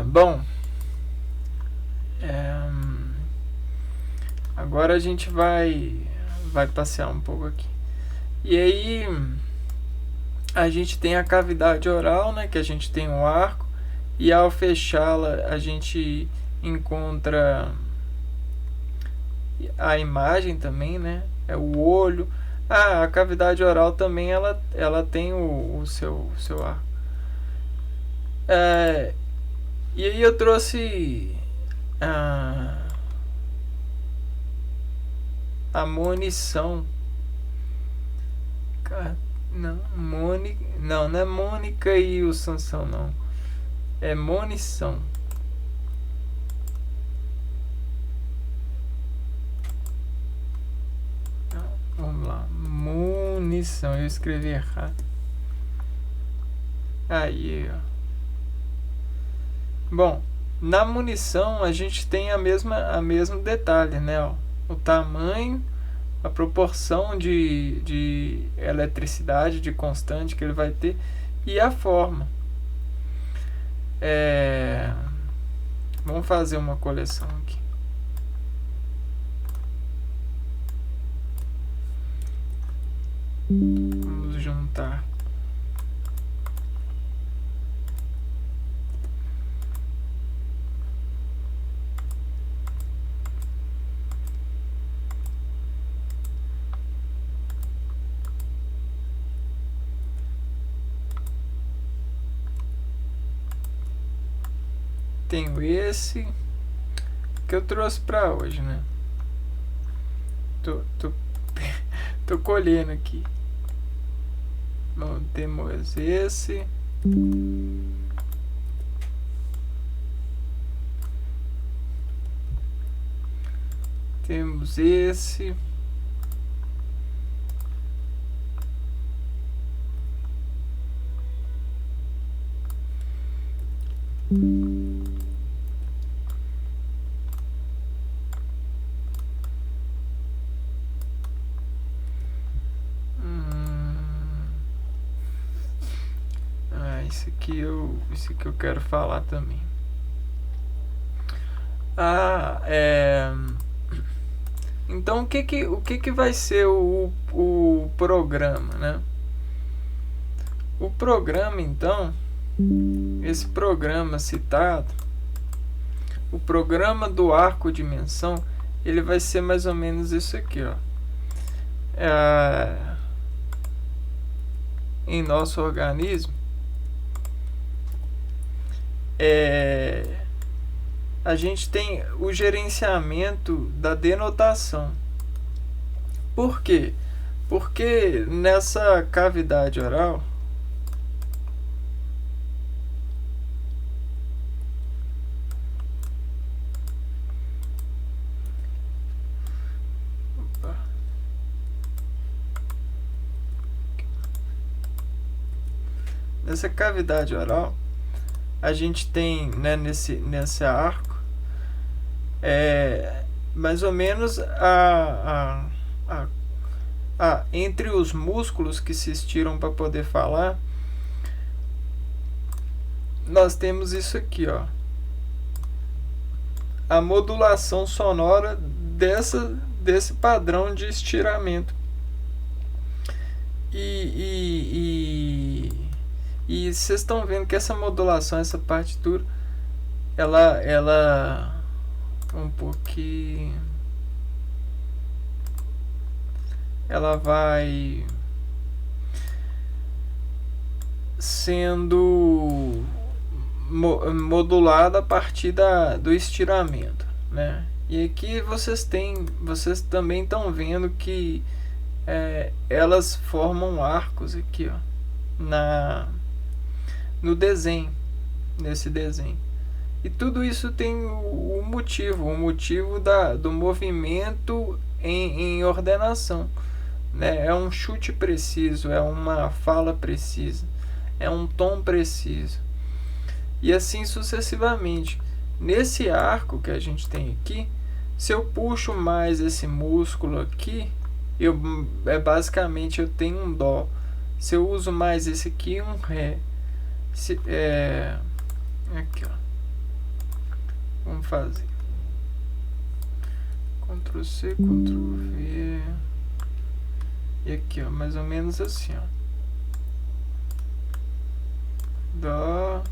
Bom, agora a gente vai passear um pouco aqui. E aí a gente tem a cavidade oral, né, que a gente tem um arco, e ao fechá-la a gente encontra a imagem também, né, é o olho. A cavidade oral também ela tem o seu arco. E aí eu trouxe a munição. Não, não é Mônica e o Sansão, não. É munição. Vamos lá. Munição. Eu escrevi errado. Aí, ó. Bom, na munição a gente tem a mesmo detalhe, né? Ó. O tamanho, a proporção de eletricidade, de constante que ele vai ter, e a forma. Vamos fazer uma coleção aqui. Vamos juntar. Tenho esse que eu trouxe pra hoje, né? Tô colhendo aqui. Bom, temos esse. Temos esse. Isso que eu quero falar também. Então o que vai ser o programa, né? O programa, então, esse programa citado, o programa do arco-dimensão, ele vai ser mais ou menos isso aqui, ó. Em nosso organismo, a gente tem o gerenciamento da denotação. Por quê? Porque nessa cavidade oral a gente tem, né, nesse arco mais ou menos entre os músculos que se estiram para poder falar, nós temos isso aqui, ó, a modulação sonora desse padrão de estiramento. E vocês estão vendo que essa modulação, essa partitura, ela um pouquinho, ela vai sendo modulada a partir do estiramento, né? E aqui vocês também estão vendo que elas formam arcos aqui, ó, no desenho, nesse desenho. E tudo isso tem o motivo do movimento em ordenação, né? É um chute preciso, é uma fala precisa, é um tom preciso, e assim sucessivamente. Nesse arco que a gente tem aqui, se eu puxo mais esse músculo aqui, basicamente eu tenho um dó. Se eu uso mais esse aqui, um ré. Aqui, ó. Vamos fazer Ctrl C, Ctrl V. E aqui, ó, mais ou menos assim, ó. Dó.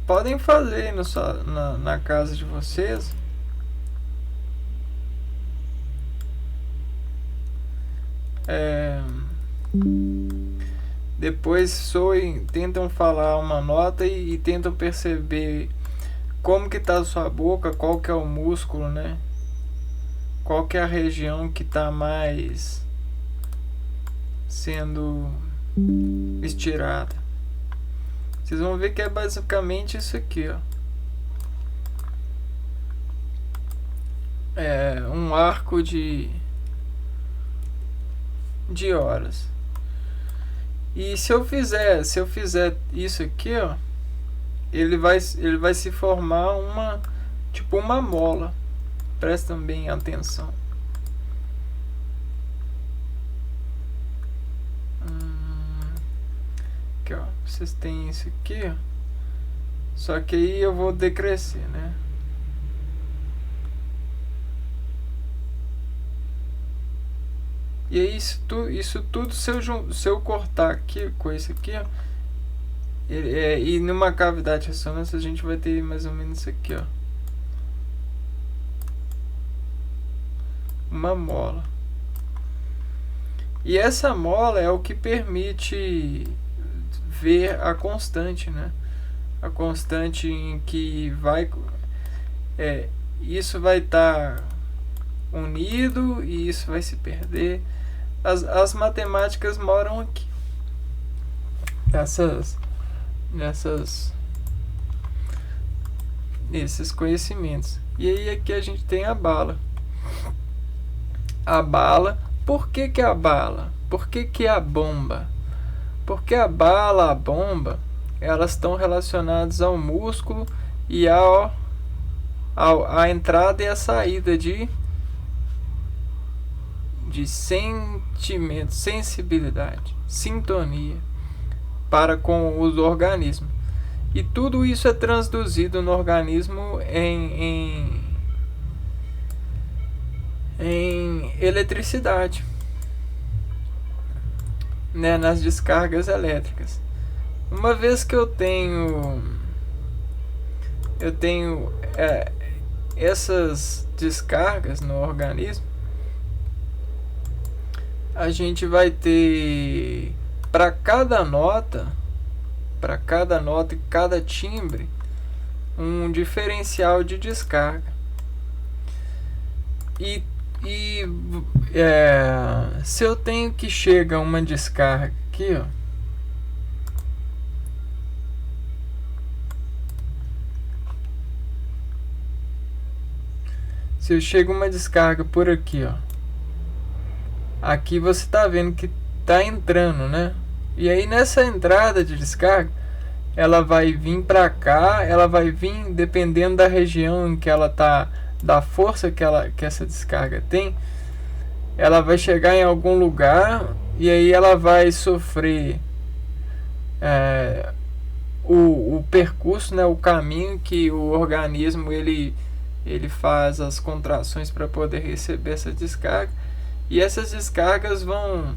Podem fazer na casa de vocês. Depois tentam falar uma nota e tentam perceber como que tá a sua boca, qual que é o músculo, né? Qual que é a região que tá mais sendo estirada. Vocês vão ver que é basicamente isso aqui, ó. É um arco de horas. E se eu fizer isso aqui, ó, ele vai se formar uma mola. Prestem bem atenção. Aqui, ó, vocês têm isso aqui, ó. Só que aí eu vou decrescer, né? E aí isso tudo, se eu cortar aqui com esse aqui, ó, e numa cavidade de ressonância a gente vai ter mais ou menos isso aqui, ó. Uma mola. E essa mola é o que permite ver a constante, né? A constante em que isso vai estar unido e isso vai se perder. As matemáticas moram aqui. Nesses conhecimentos. E aí aqui a gente tem a bala. A bala. Por que a bala? Por que a bomba? Porque a bala, a bomba, elas estão relacionadas ao músculo e à entrada e à saída de sentimento, sensibilidade, sintonia para com os organismos. E tudo isso é transduzido no organismo em eletricidade, né, nas descargas elétricas. Uma vez que eu tenho essas descargas no organismo, a gente vai ter para cada nota e cada timbre um diferencial de descarga. Se eu tenho que chega uma descarga aqui, ó, se eu chego uma descarga por aqui, ó, aqui você tá vendo que tá entrando, né? E aí nessa entrada de descarga, ela vai vir para cá, ela vai vir dependendo da região em que ela tá, da força que essa descarga tem, ela vai chegar em algum lugar e aí ela vai sofrer o percurso, né, o caminho que o organismo ele faz as contrações para poder receber essa descarga, e essas descargas vão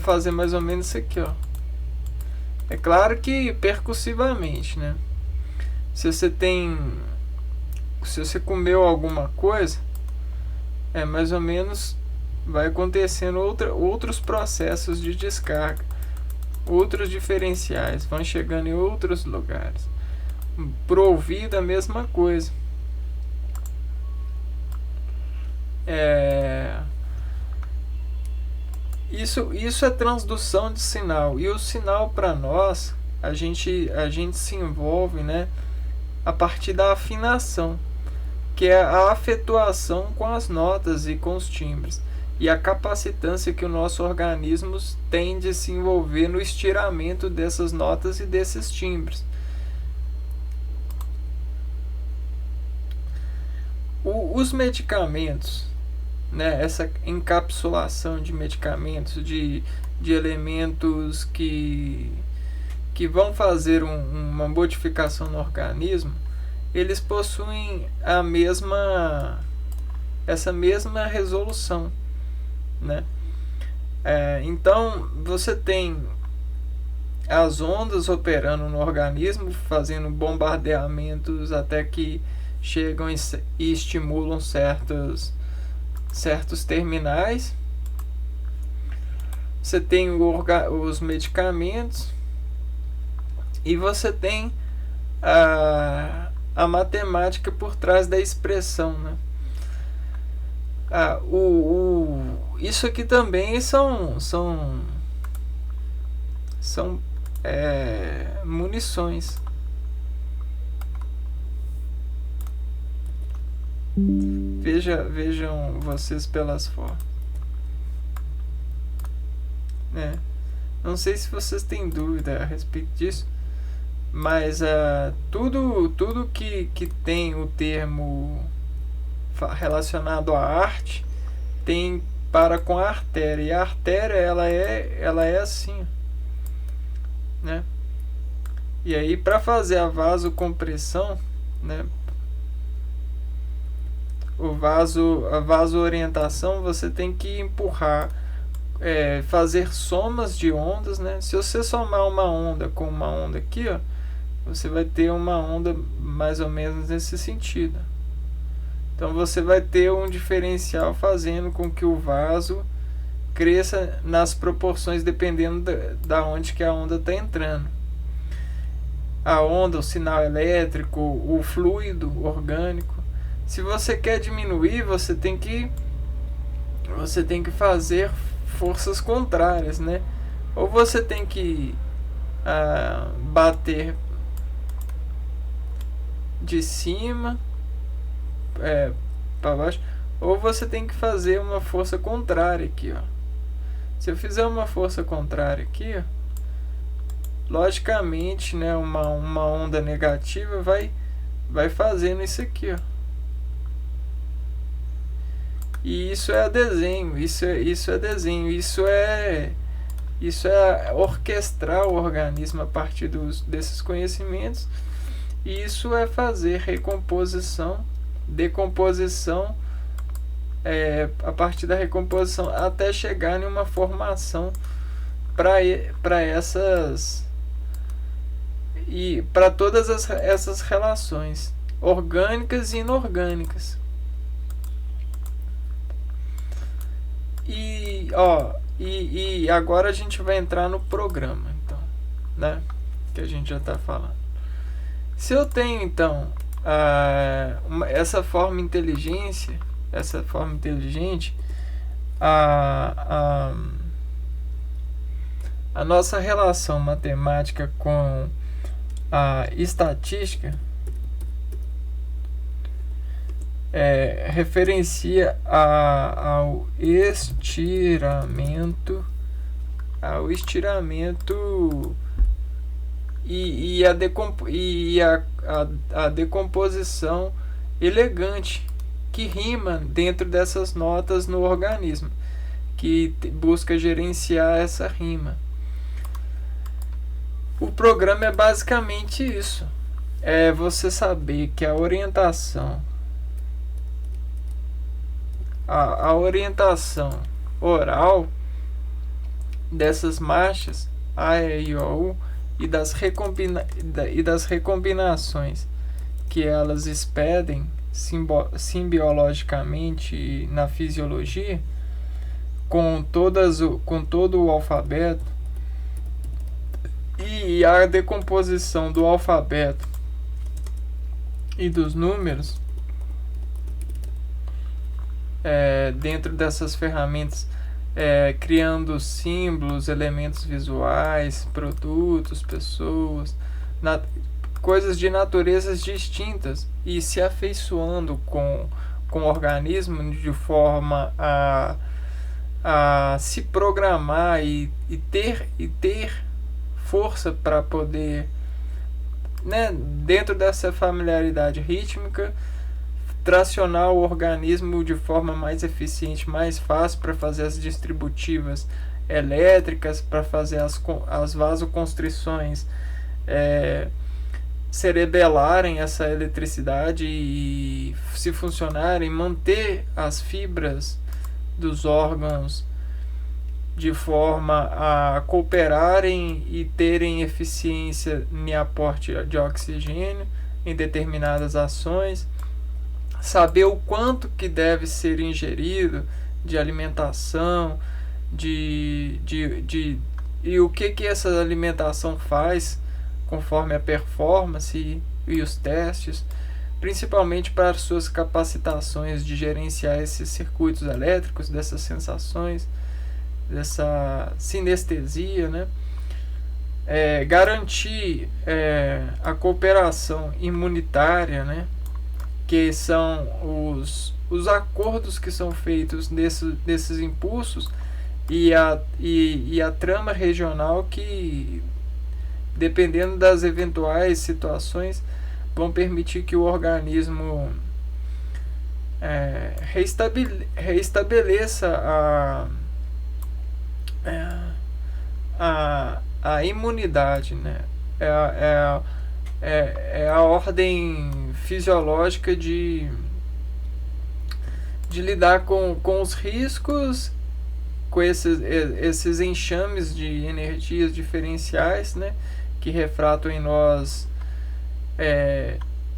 fazer mais ou menos isso aqui, ó. É claro que percussivamente, né? Se você comeu alguma coisa, mais ou menos vai acontecendo outros processos de descarga, outros diferenciais vão chegando em outros lugares. Pro ouvido a mesma coisa. Isso é transdução de sinal. E o sinal para nós, a gente se envolve, né, a partir da afinação, que é a afetuação com as notas e com os timbres, e a capacitância que o nosso organismo tem de se envolver no estiramento dessas notas e desses timbres. Os medicamentos, né, essa encapsulação de medicamentos, de elementos que vão fazer uma modificação no organismo, eles possuem essa mesma resolução, né? Então você tem as ondas operando no organismo, fazendo bombardeamentos até que chegam e estimulam certos terminais. Você tem os medicamentos e você tem a matemática por trás da expressão, né? Isso aqui também são munições. Vejam vocês pelas formas, né? Não sei se vocês têm dúvida a respeito disso, mas tudo que tem o termo relacionado à arte tem para com a artéria. E a artéria ela é assim, né? E aí, para fazer a vasocompressão, né, a vasoorientação, você tem que empurrar, fazer somas de ondas, né? Se você somar uma onda com uma onda aqui, ó, você vai ter uma onda mais ou menos nesse sentido. Então você vai ter um diferencial fazendo com que o vaso cresça nas proporções dependendo da onde que a onda está entrando. A onda, o sinal elétrico, o fluido orgânico. Se você quer diminuir, você tem que fazer forças contrárias, né? Ou você tem que bater de cima para baixo, ou você tem que fazer uma força contrária aqui, ó. Se eu fizer uma força contrária aqui, ó, logicamente, né, uma onda negativa vai fazendo isso aqui, ó. E isso é desenho, isso é orquestrar o organismo a partir desses conhecimentos. E isso é fazer recomposição, decomposição, a partir da recomposição até chegar em uma formação para essas e para todas essas relações orgânicas e inorgânicas. E agora a gente vai entrar no programa, então, né, que a gente já está falando. Se eu tenho então essa forma inteligente, a nossa relação matemática com a estatística referencia ao estiramento e a decomposição elegante que rima dentro dessas notas no organismo, que busca gerenciar essa rima. O programa é basicamente isso: é você saber que a orientação oral dessas marchas A, E, I, O, U e das recombinações que elas expedem simbiologicamente na fisiologia, com todo o alfabeto, e a decomposição do alfabeto e dos números dentro dessas ferramentas, criando símbolos, elementos visuais, produtos, pessoas, coisas de naturezas distintas, e se afeiçoando com o organismo de forma a se programar e ter força para poder, né, dentro dessa familiaridade rítmica, tracionar o organismo de forma mais eficiente, mais fácil, para fazer as distributivas elétricas, para fazer as vasoconstrições cerebelarem essa eletricidade e, se funcionarem, manter as fibras dos órgãos de forma a cooperarem e terem eficiência no aporte de oxigênio em determinadas ações, saber o quanto que deve ser ingerido de alimentação, e o que essa alimentação faz conforme a performance e os testes, principalmente para as suas capacitações de gerenciar esses circuitos elétricos, dessas sensações, dessa sinestesia, né? Garantir a cooperação imunitária, né? Que são os acordos que são feitos desses impulsos e a trama regional que, dependendo das eventuais situações, vão permitir que o organismo reestabeleça a imunidade, né? É a ordem fisiológica de lidar com os riscos, com esses enxames de energias diferenciais, né, que refratam em nós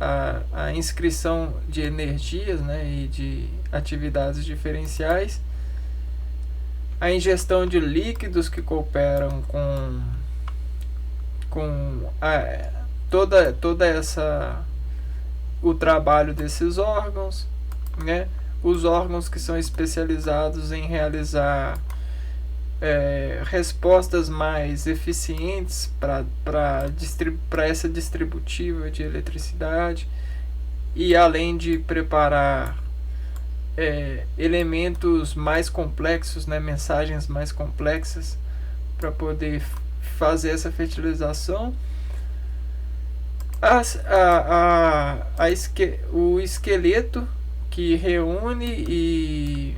a inscrição de energias, né, e de atividades diferenciais, a ingestão de líquidos que cooperam com toda essa o trabalho desses órgãos, né? Os órgãos que são especializados em realizar respostas mais eficientes para essa distributiva de eletricidade, e além de preparar elementos mais complexos, né, mensagens mais complexas, para poder fazer essa fertilização. O esqueleto que reúne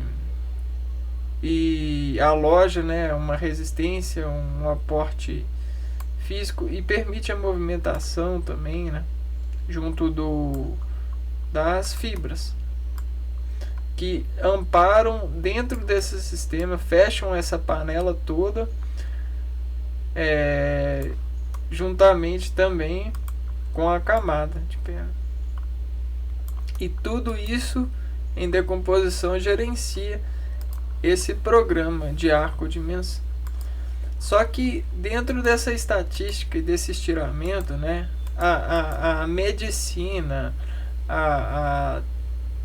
e aloja, né, uma resistência, um aporte físico, e permite a movimentação também, né, junto das fibras que amparam dentro desse sistema, fecham essa panela toda, juntamente também com a camada de perna. E tudo isso em decomposição gerencia esse programa de arco-dimensão. Só que dentro dessa estatística e desse estiramento, né, a medicina,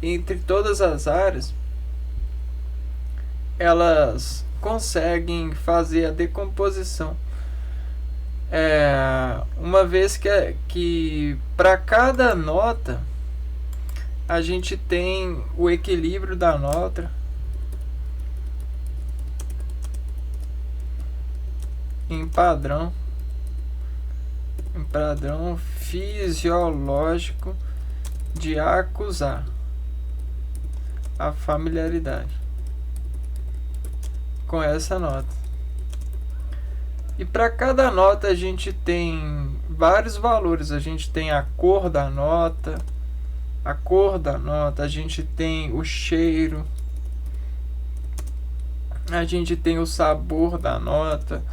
entre todas as áreas, elas conseguem fazer a decomposição, uma vez que para cada nota a gente tem o equilíbrio da nota em padrão fisiológico de acusar a familiaridade com essa nota. E para cada nota a gente tem vários valores. A gente tem a cor da nota, a gente tem o cheiro, a gente tem o sabor da nota,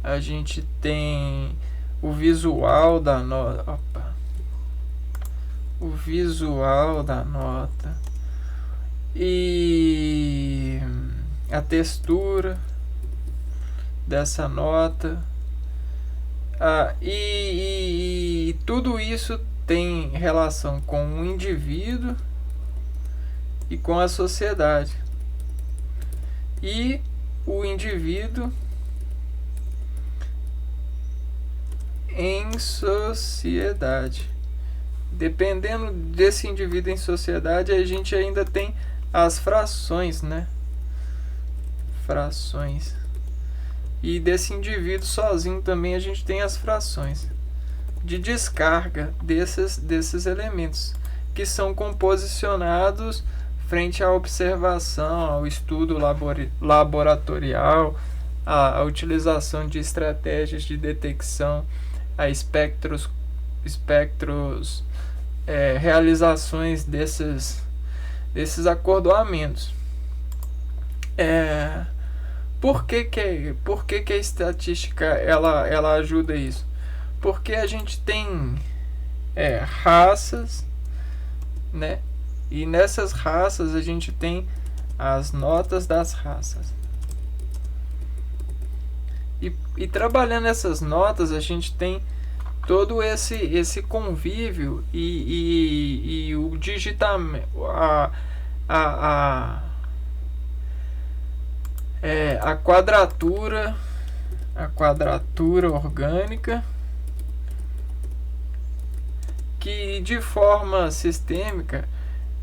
a gente tem o visual da nota. o visual da nota e a textura dessa nota. E tudo isso tem relação com o indivíduo e com a sociedade. E o indivíduo em sociedade. Dependendo desse indivíduo em sociedade, a gente ainda tem as frações, né? Frações. E desse indivíduo sozinho também a gente tem as frações de descarga desses elementos, que são composicionados frente à observação, ao estudo laboratorial, à utilização de estratégias de detecção, a espectros realizações desses acordoamentos. Por que a estatística ela ajuda isso? Porque a gente tem raças, né? E nessas raças a gente tem as notas das raças. E trabalhando essas notas, a gente tem todo esse convívio e o digitamento, a quadratura orgânica, que de forma sistêmica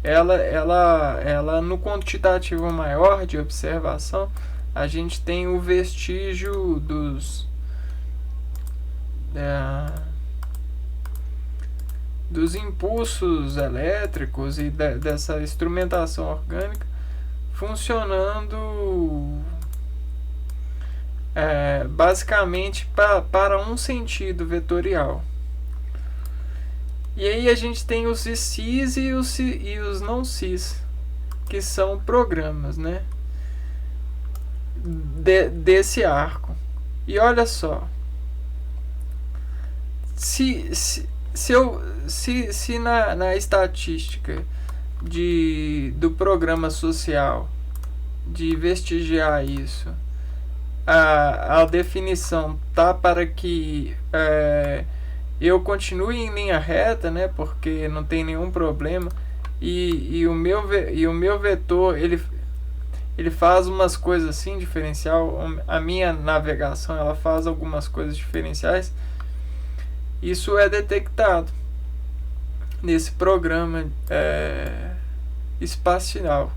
ela no quantitativo maior de observação, a gente tem o vestígio dos impulsos elétricos e dessa instrumentação orgânica funcionando basicamente para um sentido vetorial. E aí a gente tem os cis e os não cis, que são programas, né, desse arco. E olha só, se na estatística do programa social, de vestigiar isso, a definição tá para que eu continue em linha reta, né, porque não tem nenhum problema, e o meu vetor ele faz umas coisas assim diferencial, a minha navegação ela faz algumas coisas diferenciais. Isso é detectado nesse programa espacial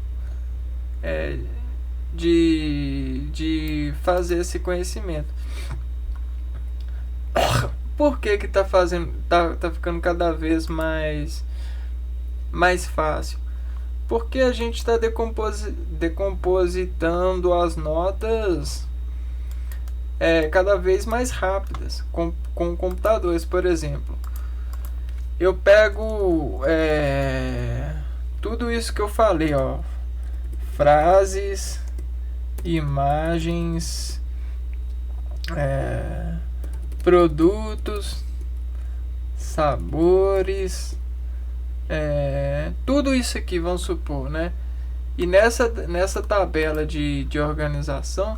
de fazer esse conhecimento. Por que tá ficando cada vez mais fácil? Porque a gente está decompositando as notas cada vez mais rápidas com computadores. Por exemplo, eu pego tudo isso que eu falei, ó, frases, imagens, produtos, sabores, tudo isso aqui, vamos supor, né? E nessa tabela de organização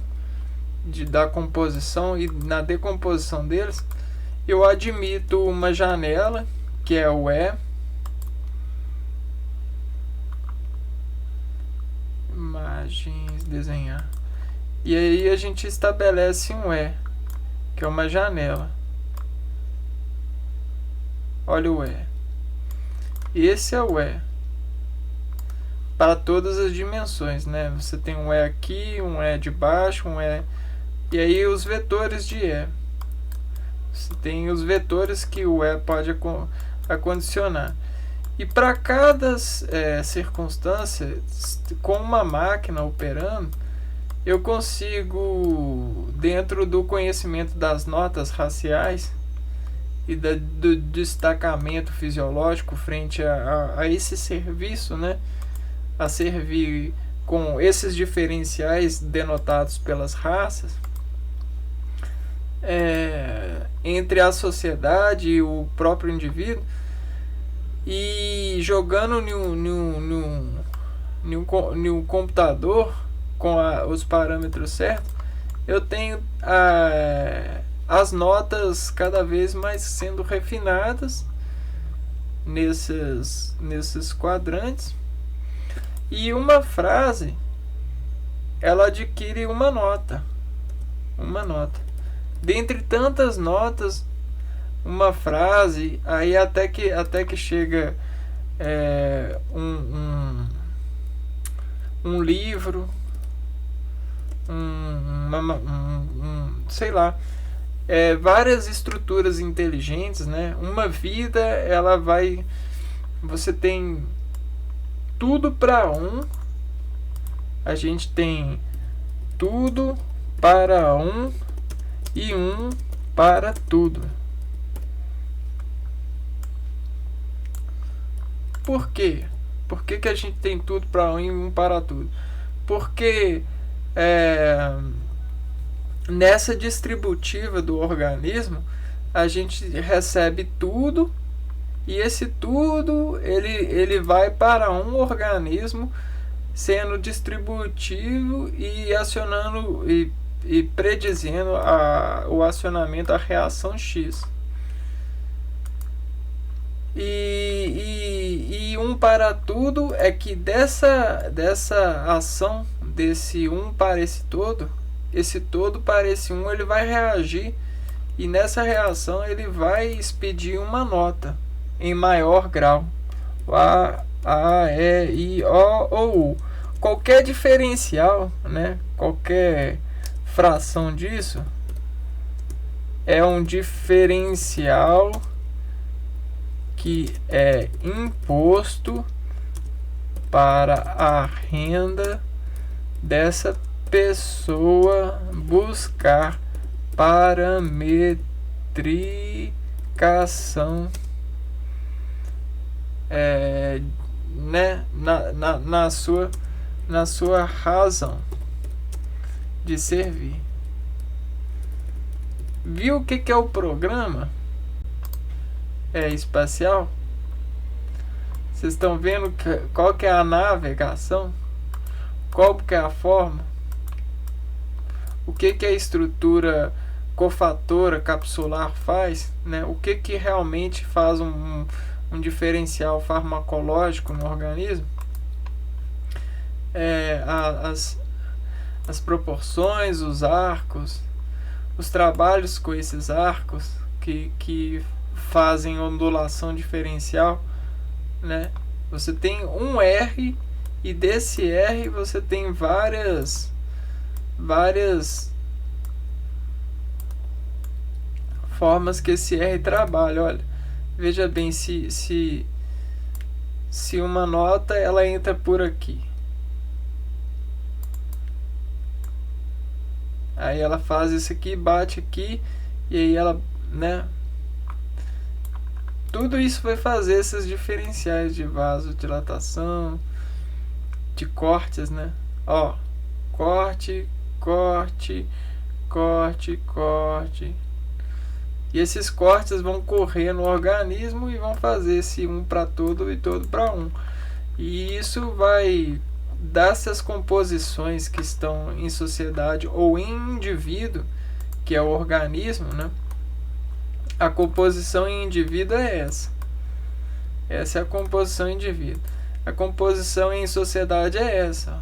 da composição e na decomposição deles, eu admito uma janela, que é o imagens, desenhar, e aí a gente estabelece um que é uma janela. Olha o esse é o para todas as dimensões, né? Você tem um aqui, um de baixo, e aí os vetores de você tem os vetores que o pode acondicionar. E para cada circunstância, com uma máquina operando, eu consigo, dentro do conhecimento das notas raciais e do destacamento fisiológico frente a esse serviço, né, a servir com esses diferenciais denotados pelas raças, entre a sociedade e o próprio indivíduo, e jogando em um computador com os parâmetros certos, eu tenho as notas cada vez mais sendo refinadas nesses quadrantes, e uma frase ela adquire uma nota. Dentre tantas notas, uma frase, aí até que chega um livro, sei lá, várias estruturas inteligentes, né? Uma vida, ela vai, você tem tudo para a gente tem tudo para e para tudo. Por quê? Por que a gente tem tudo para e para tudo? Porque nessa distributiva do organismo, a gente recebe tudo, e esse tudo ele vai para um organismo sendo distributivo e acionando e predizendo o acionamento da reação X. E um para tudo é que dessa ação, desse um para esse todo para esse ele vai reagir, e nessa reação ele vai expedir uma nota em maior grau. A, E, I, O ou U. Qualquer diferencial, né? Qualquer fração disso é um diferencial que é imposto para a renda dessa pessoa buscar parametricação né, na sua razão de servir. Viu o que é o programa espacial? Vocês estão vendo qual que é a navegação? Qual que é a forma? O que a estrutura cofatora capsular faz, né? O que realmente faz um diferencial farmacológico no organismo? As proporções, os arcos, os trabalhos com esses arcos que fazem ondulação diferencial, né? Você tem um R, e desse R você tem várias formas que esse R trabalha. Olha, veja bem, se uma nota ela entra por aqui, aí ela faz isso aqui, bate aqui, e aí ela, né? Tudo isso vai fazer esses diferenciais de vasodilatação, de cortes, né? Ó, corte, corte, corte, corte. E esses cortes vão correr no organismo e vão fazer esse um para todo e todo para um. E isso vai dar essas composições que estão em sociedade ou em indivíduo, que é o organismo, né? A composição em indivíduo é essa. Essa é a composição em indivíduo. A composição em sociedade é essa.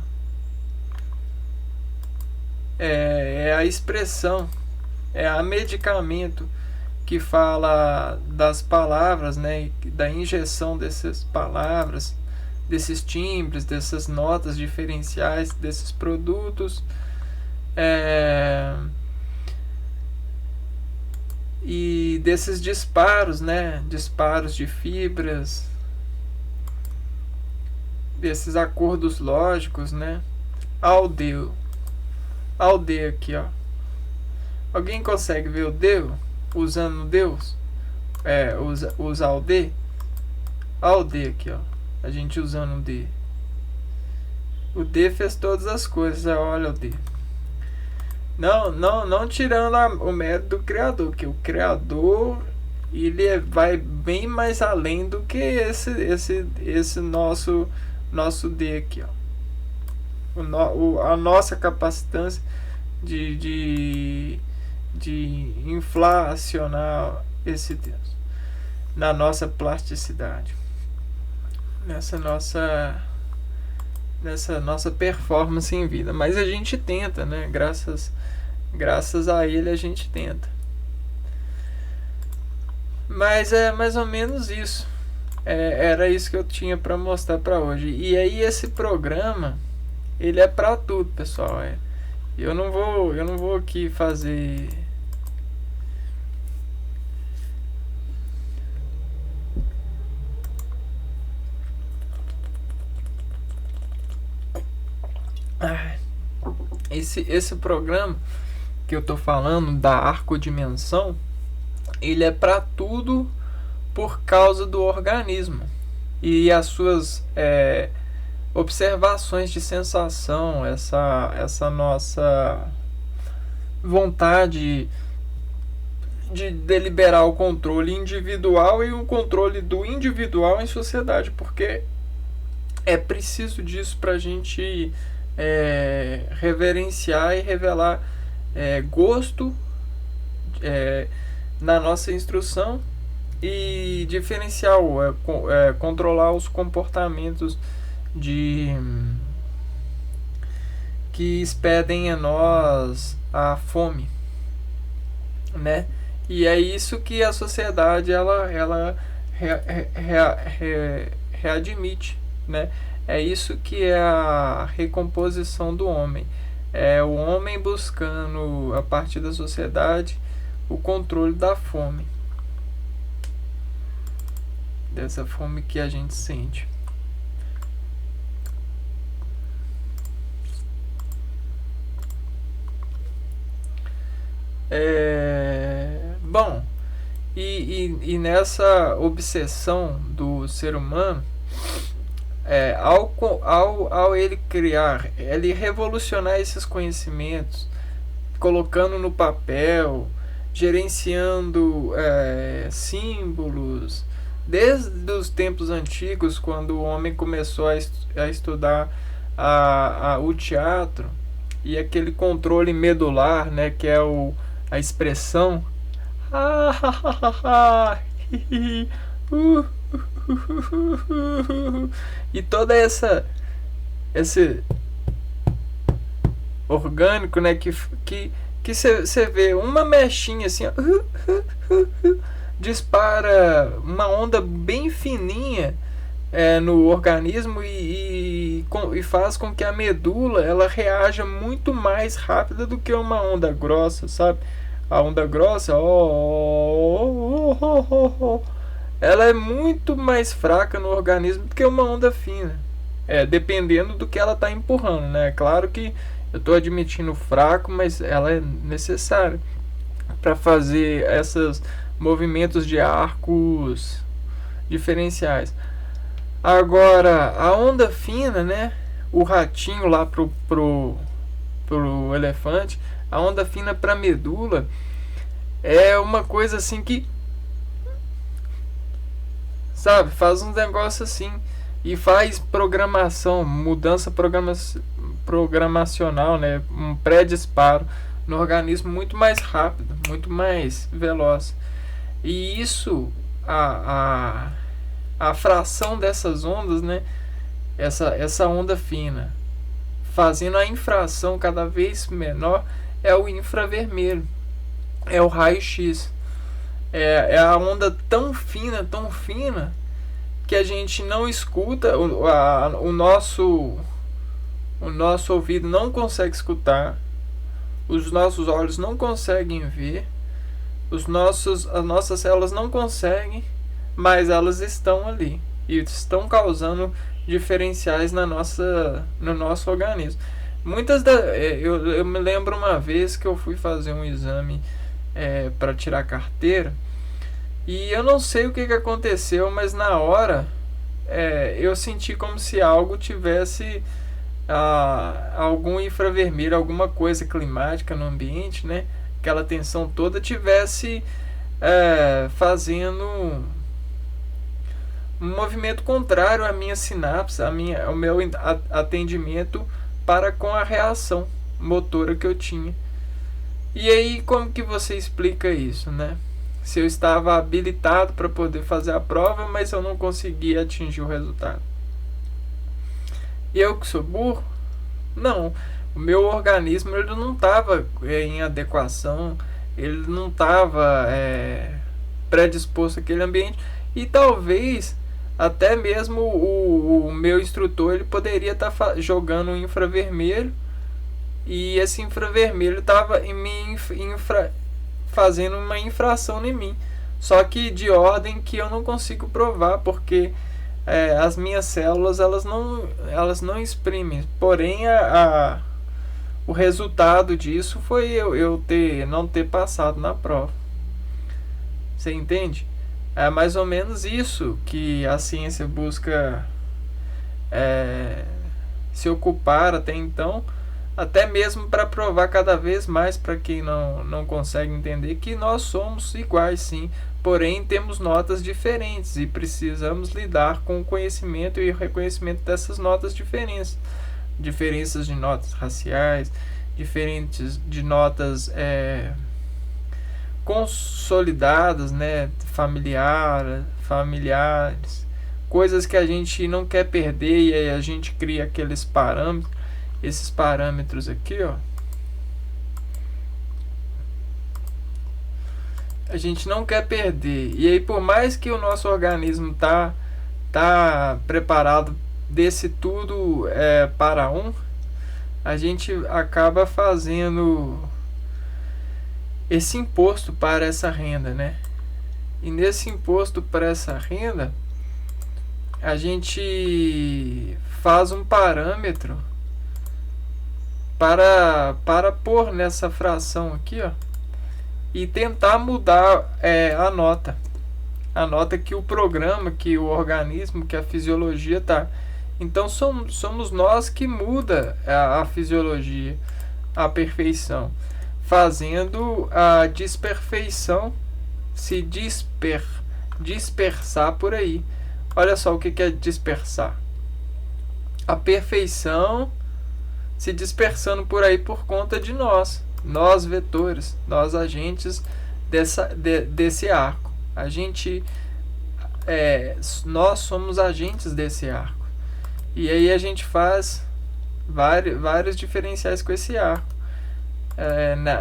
É a expressão, é a medicamento que fala das palavras, né? Da injeção dessas palavras, desses timbres, dessas notas diferenciais, desses produtos. E desses disparos, né? Disparos de fibras, desses acordos lógicos, né? Aldeu aqui, ó. Alguém consegue ver o Deu usando Deus? Usar o D? O D aqui, ó. A gente usando o D. O D fez todas as coisas. Olha o D. Não tirando o mérito do Criador, que o Criador ele vai bem mais além do que esse nosso D aqui, ó. A nossa capacidade de inflacionar esse texto na nossa plasticidade, nessa nossa performance em vida. Mas a gente tenta, né? Graças a ele a gente tenta. Mas é mais ou menos isso. Era isso que eu tinha para mostrar para hoje. E aí esse programa, ele é para tudo, pessoal. Eu não vou aqui fazer esse programa que eu tô falando da arcodimensão, ele é para tudo por causa do organismo e as suas observações de sensação, essa nossa vontade de deliberar o controle individual e o controle do individual em sociedade, porque é preciso disso para a gente reverenciar e revelar gosto na nossa instrução e diferenciar, controlar os comportamentos que expedem a nós a fome, né? E é isso que a sociedade ela readmite, né? É isso que é a recomposição do homem. É o homem buscando, a partir da sociedade, o controle da fome. Dessa fome que a gente sente. Bom, e nessa obsessão do ser humano, ao ele criar, ele revolucionar esses conhecimentos, colocando no papel, gerenciando símbolos, desde os tempos antigos, quando o homem começou a estudar o teatro, e aquele controle medular, né, que é a expressão e toda esse orgânico, né, que você vê uma mechinha assim, ó, dispara uma onda bem fininha no organismo e faz com que a medula ela reaja muito mais rápida do que uma onda grossa, sabe? A onda grossa, ela é muito mais fraca no organismo do que uma onda fina, dependendo do que ela está empurrando, né? Claro que eu estou admitindo fraco, mas ela é necessária para fazer esses movimentos de arcos diferenciais. Agora, a onda fina, né? O ratinho lá pro elefante, a onda fina para medula é uma coisa assim que, sabe, faz um negócio assim e faz programação, mudança programacional, né? Um pré-disparo no organismo muito mais rápido, muito mais veloz. E isso, a fração dessas ondas, né? Essa onda fina fazendo a infração cada vez menor é o infravermelho, é o raio-x, é a onda tão fina que a gente não escuta, o nosso ouvido não consegue escutar, os nossos olhos não conseguem ver, as nossas células não conseguem, mas elas estão ali e estão causando diferenciais no nosso organismo. Eu me lembro uma vez que eu fui fazer um exame para tirar carteira e eu não sei o que aconteceu, mas na hora eu senti como se algo tivesse algum infravermelho, alguma coisa climática no ambiente, né? Aquela tensão toda tivesse fazendo um movimento contrário à minha sinapse, ao meu atendimento para com a reação motora que eu tinha. E aí, como que você explica isso, né? Se eu estava habilitado para poder fazer a prova, mas eu não conseguia atingir o resultado. E eu que sou burro? Não. O meu organismo ele não estava em adequação, ele não estava predisposto àquele ambiente. E talvez até mesmo o meu instrutor ele poderia estar jogando um infravermelho, e esse infravermelho estava fazendo uma infração em mim. Só que de ordem que eu não consigo provar, porque as minhas células elas não exprimem. Porém, o resultado disso foi eu não ter passado na prova. Você entende? É mais ou menos isso que a ciência busca se ocupar até então, até mesmo para provar cada vez mais para quem não consegue entender que nós somos iguais, sim, porém temos notas diferentes e precisamos lidar com o conhecimento e o reconhecimento dessas notas diferentes. Diferenças de notas raciais, diferentes de notas consolidadas, né, familiares, coisas que a gente não quer perder, e aí a gente cria aqueles parâmetros, esses parâmetros aqui, ó, a gente não quer perder. E aí, por mais que o nosso organismo tá preparado desse tudo para a gente acaba fazendo esse imposto para essa renda, né? E nesse imposto para essa renda, a gente faz um parâmetro para pôr nessa fração aqui, ó, e tentar mudar a nota que o programa, que o organismo, que a fisiologia tá. Então somos nós que muda a fisiologia, a perfeição, fazendo a desperfeição se dispersar por aí. Olha só o que é dispersar. A perfeição se dispersando por aí por conta de nós vetores, nós agentes desse arco. Nós somos agentes desse arco. E aí a gente faz vários diferenciais com esse arco,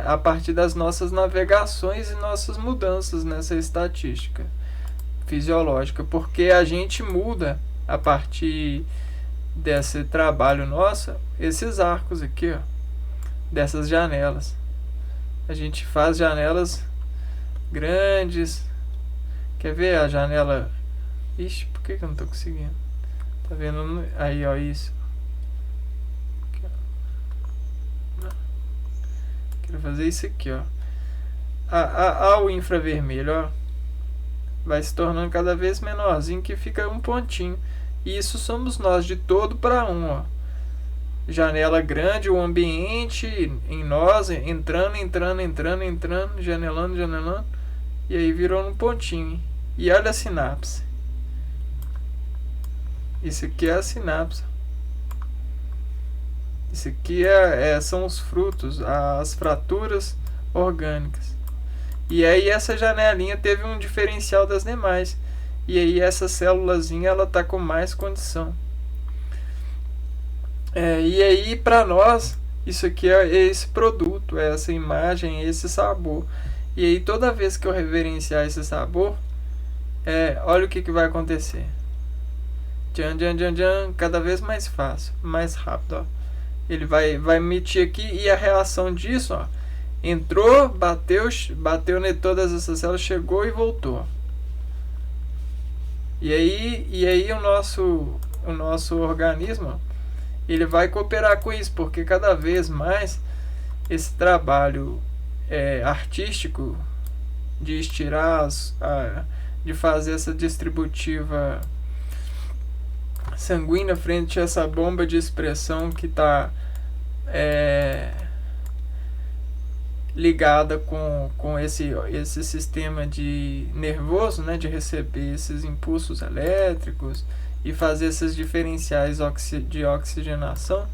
a partir das nossas navegações e nossas mudanças nessa estatística fisiológica, porque a gente muda a partir desse trabalho nosso esses arcos aqui, ó, dessas janelas. A gente faz janelas grandes. Quer ver a janela? Ixi, por que eu não tô conseguindo? Tá vendo aí, ó, isso. Quero fazer isso aqui, ó. O infravermelho, ó, vai se tornando cada vez menorzinho, que fica um pontinho. E isso somos nós, de todo para ó. Janela grande, o ambiente em nós, entrando, janelando, e aí virou um pontinho. E olha a sinapse. Isso aqui é a sinapse. Isso aqui são os frutos, as fraturas orgânicas. E aí essa janelinha teve um diferencial das demais. E aí essa célulazinha ela tá com mais condição. E aí para nós isso aqui é esse produto, é essa imagem, é esse sabor. E aí toda vez que eu reverenciar esse sabor, olha o que vai acontecer. Cada vez mais fácil, mais rápido, ó. Ele vai emitir aqui, e a reação disso, ó, entrou, bateu em todas essas células, chegou e voltou. E aí o nosso organismo, ó, ele vai cooperar com isso, porque cada vez mais esse trabalho artístico de estirar, de fazer essa distributiva sanguínea frente a essa bomba de expressão que está ligada com esse sistema de nervoso, né, de receber esses impulsos elétricos e fazer esses diferenciais de oxigenação,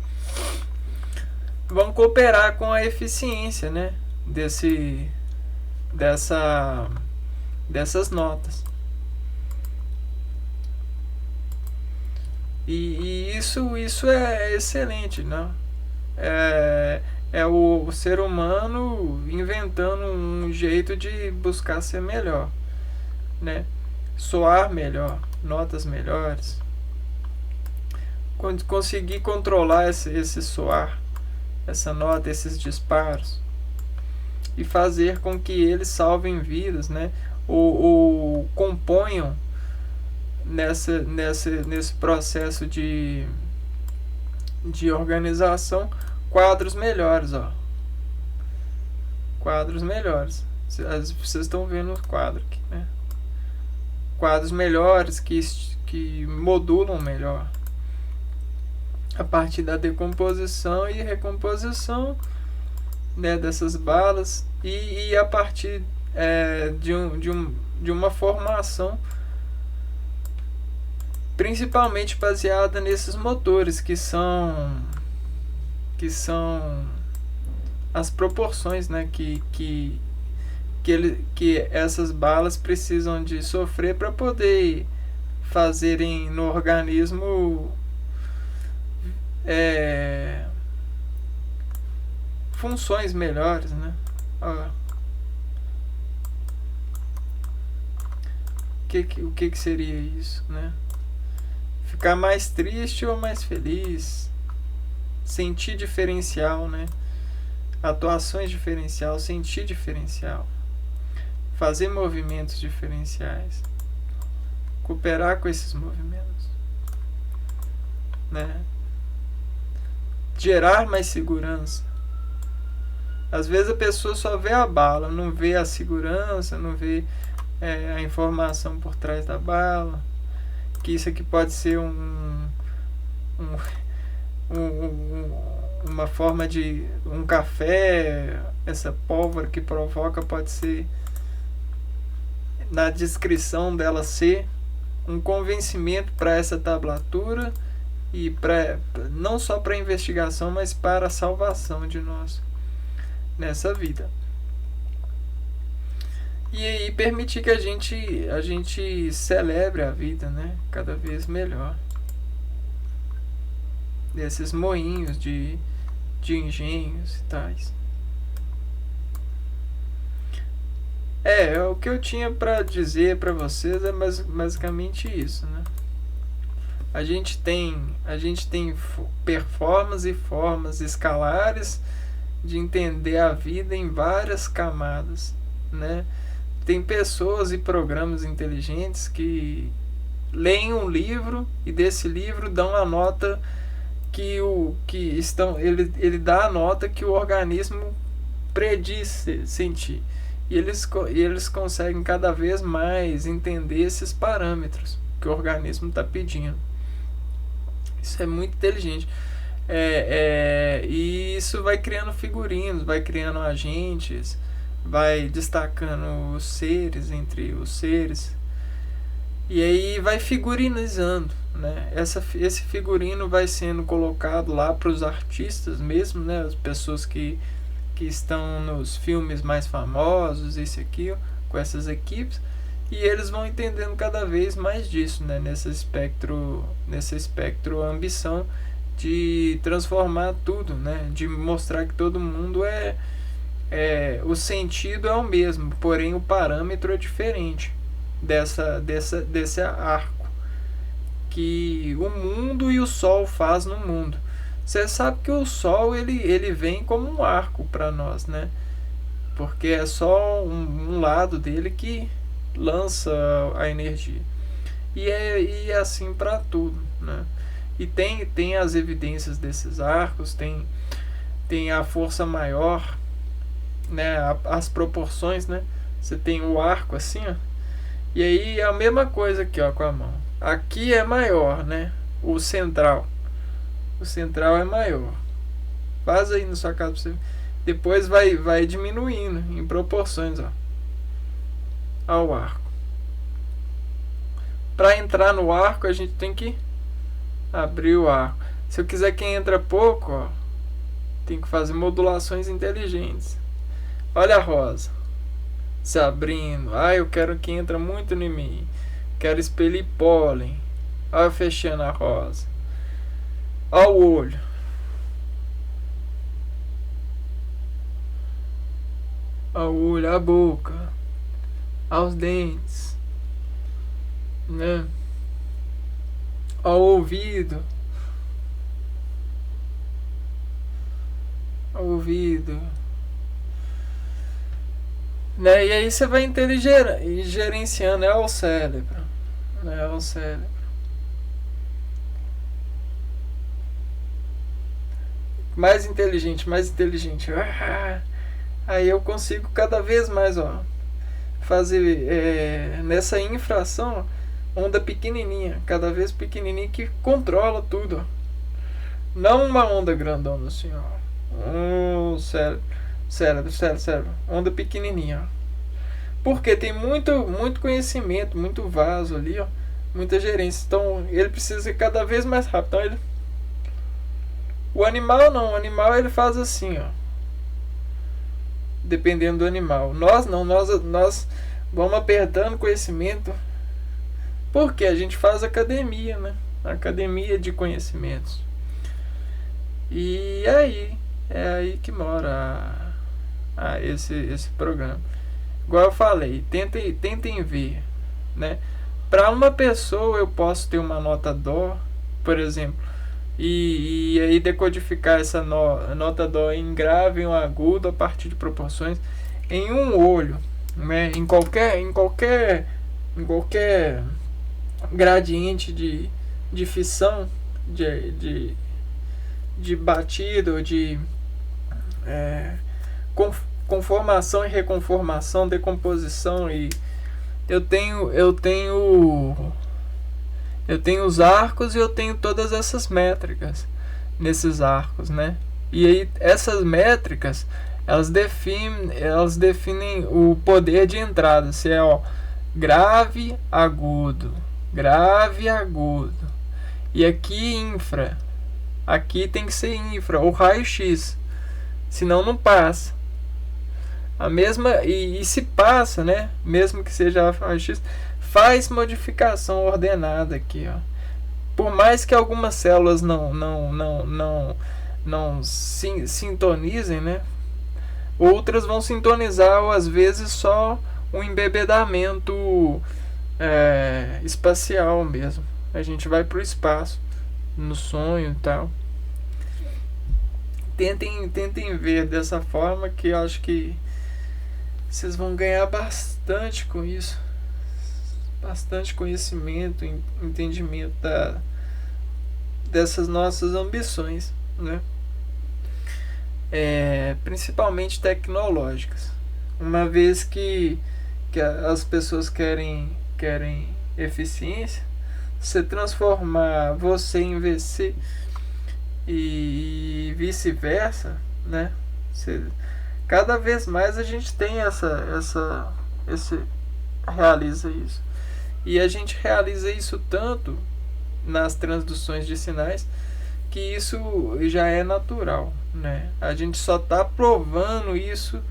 vão cooperar com a eficiência, né, dessas notas. E isso é excelente, né? É o ser humano inventando um jeito de buscar ser melhor, né? Soar melhor, notas melhores. Conseguir controlar esse soar, essa nota, esses disparos, e fazer com que eles salvem vidas, né? Ou componham nesse processo de organização quadros melhores, ó. Quadros melhores. Vocês estão vendo o quadro aqui, né? Quadros melhores que modulam melhor a partir da decomposição e recomposição, né, dessas balas, e a partir de uma formação principalmente baseada nesses motores que são as proporções, né, que essas balas precisam de sofrer para poder fazerem no organismo funções melhores, né? O que seria isso, né? Ficar mais triste ou mais feliz, sentir diferencial, né? Atuações diferencial, sentir diferencial, fazer movimentos diferenciais, cooperar com esses movimentos, né? Gerar mais segurança. Às vezes a pessoa só vê a bala, não vê a segurança, não vê a informação por trás da bala, que isso aqui pode ser uma forma de um café, essa pólvora que provoca pode ser, na descrição dela, ser um convencimento para essa tablatura e não só para a investigação, mas para a salvação de nós nessa vida. E aí permitir que a gente celebre a vida, né, cada vez melhor. Desses moinhos de engenhos e tais. O que eu tinha para dizer para vocês é basicamente isso, né? A gente tem performance e formas escalares de entender a vida em várias camadas, né? Tem pessoas e programas inteligentes que leem um livro e desse livro dão a nota ele dá a nota que o organismo prediz sentir. E eles conseguem cada vez mais entender esses parâmetros que o organismo está pedindo. Isso é muito inteligente. E isso vai criando figurinos, vai criando agentes, vai destacando os seres entre os seres. E aí vai figurinizando, né? Esse figurino vai sendo colocado lá para os artistas mesmo, né? As pessoas que estão nos filmes mais famosos, isso aqui, com essas equipes. E eles vão entendendo cada vez mais disso, né? Nesse espectro ambição de transformar tudo, né? De mostrar que todo mundo o sentido é o mesmo, porém o parâmetro é diferente desse arco que o mundo e o Sol faz no mundo. Você sabe que o Sol ele vem como um arco para nós, né? Porque é só um lado dele que lança a energia. E é assim para tudo, né? E tem as evidências desses arcos, tem a força maior, né? As proporções, né? Você tem o arco assim, ó. E aí é a mesma coisa aqui, ó, com a mão. Aqui é maior, né? O central é maior. Faz aí na sua casa pra você ver. depois vai diminuindo em proporções, ó, ao arco. Para entrar no arco, a gente tem que abrir o arco. Se eu quiser que entra pouco, ó, tem que fazer modulações inteligentes. Olha a rosa se abrindo. Eu quero que entra muito em mim. Quero expelir pólen. Olha, fechando a rosa. Olha o olho. Olha o olho, a boca. Olha os dentes. Né? Olha o ouvido. Olha o ouvido. Né? E aí você vai gerenciando. É o cérebro. É o cérebro. Mais inteligente, mais inteligente. Aí eu consigo cada vez mais, ó, fazer nessa infração onda pequenininha, cada vez pequenininha, que controla tudo, ó. Não uma onda grandona assim, ó. Cérebro, onda pequenininha, ó. Porque tem muito conhecimento, muito vaso ali, ó, muita gerência. Então ele precisa ser cada vez mais rápido. Então, o animal não, o animal ele faz assim, ó. Dependendo do animal. Nós não, nós vamos apertando conhecimento. Porque a gente faz academia, né? Academia de conhecimentos. E aí, é aí que mora esse programa. Igual eu falei, tentem ver, né? Para uma pessoa eu posso ter uma nota dó, por exemplo, e aí decodificar essa nota dó em grave e um agudo a partir de proporções em um olho, né? Em qualquer gradiente de fissão, de batida, de conformação e reconformação, decomposição. E eu tenho os arcos e eu tenho todas essas métricas nesses arcos, né? E aí essas métricas elas definem o poder de entrada, se é grave, agudo, e aqui infra, aqui tem que ser infra ou raio-x, senão não passa. A mesma, e se passa, né? Mesmo que seja raio-x, faz modificação ordenada aqui, ó. Por mais que algumas células não sintonizem, né? Outras vão sintonizar, ou às vezes só um embebedamento espacial mesmo. A gente vai para o espaço no sonho e tal. Tentem ver dessa forma, que eu acho que vocês vão ganhar bastante com isso. Bastante conhecimento, entendimento dessas nossas ambições, né? Principalmente tecnológicas. Uma vez que as pessoas querem eficiência, você transformar você em VC e vice-versa, né? Cada vez mais a gente tem realiza isso. E a gente realiza isso tanto nas transduções de sinais, que isso já é natural, né? A gente só está provando isso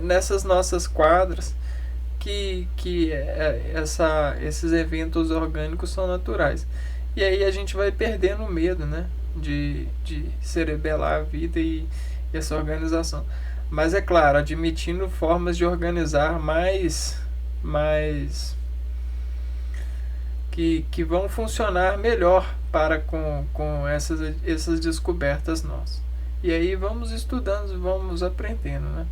nessas nossas quadras, que esses eventos orgânicos são naturais. E aí a gente vai perdendo o medo, né? De cerebelar a vida e essa organização. Mas é claro, admitindo formas de organizar mais que vão funcionar melhor para com essas descobertas nossas. E aí vamos estudando, vamos aprendendo, né?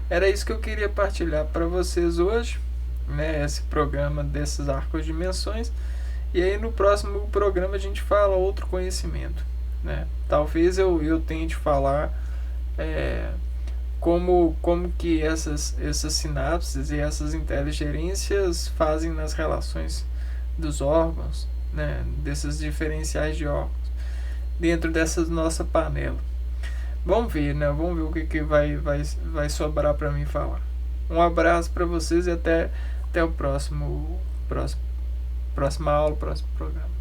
Era isso que eu queria partilhar para vocês hoje, né? Esse programa desses arcos de dimensões. E aí no próximo programa a gente fala outro conhecimento, né? Talvez eu tente falar como que essas sinapses e essas intergerências fazem nas relações dos órgãos, né? Desses diferenciais de órgãos. dentro dessa nossa panela. Vamos ver, né? Vamos ver o que vai sobrar para mim falar. Um abraço para vocês e até o próxima aula, próximo programa.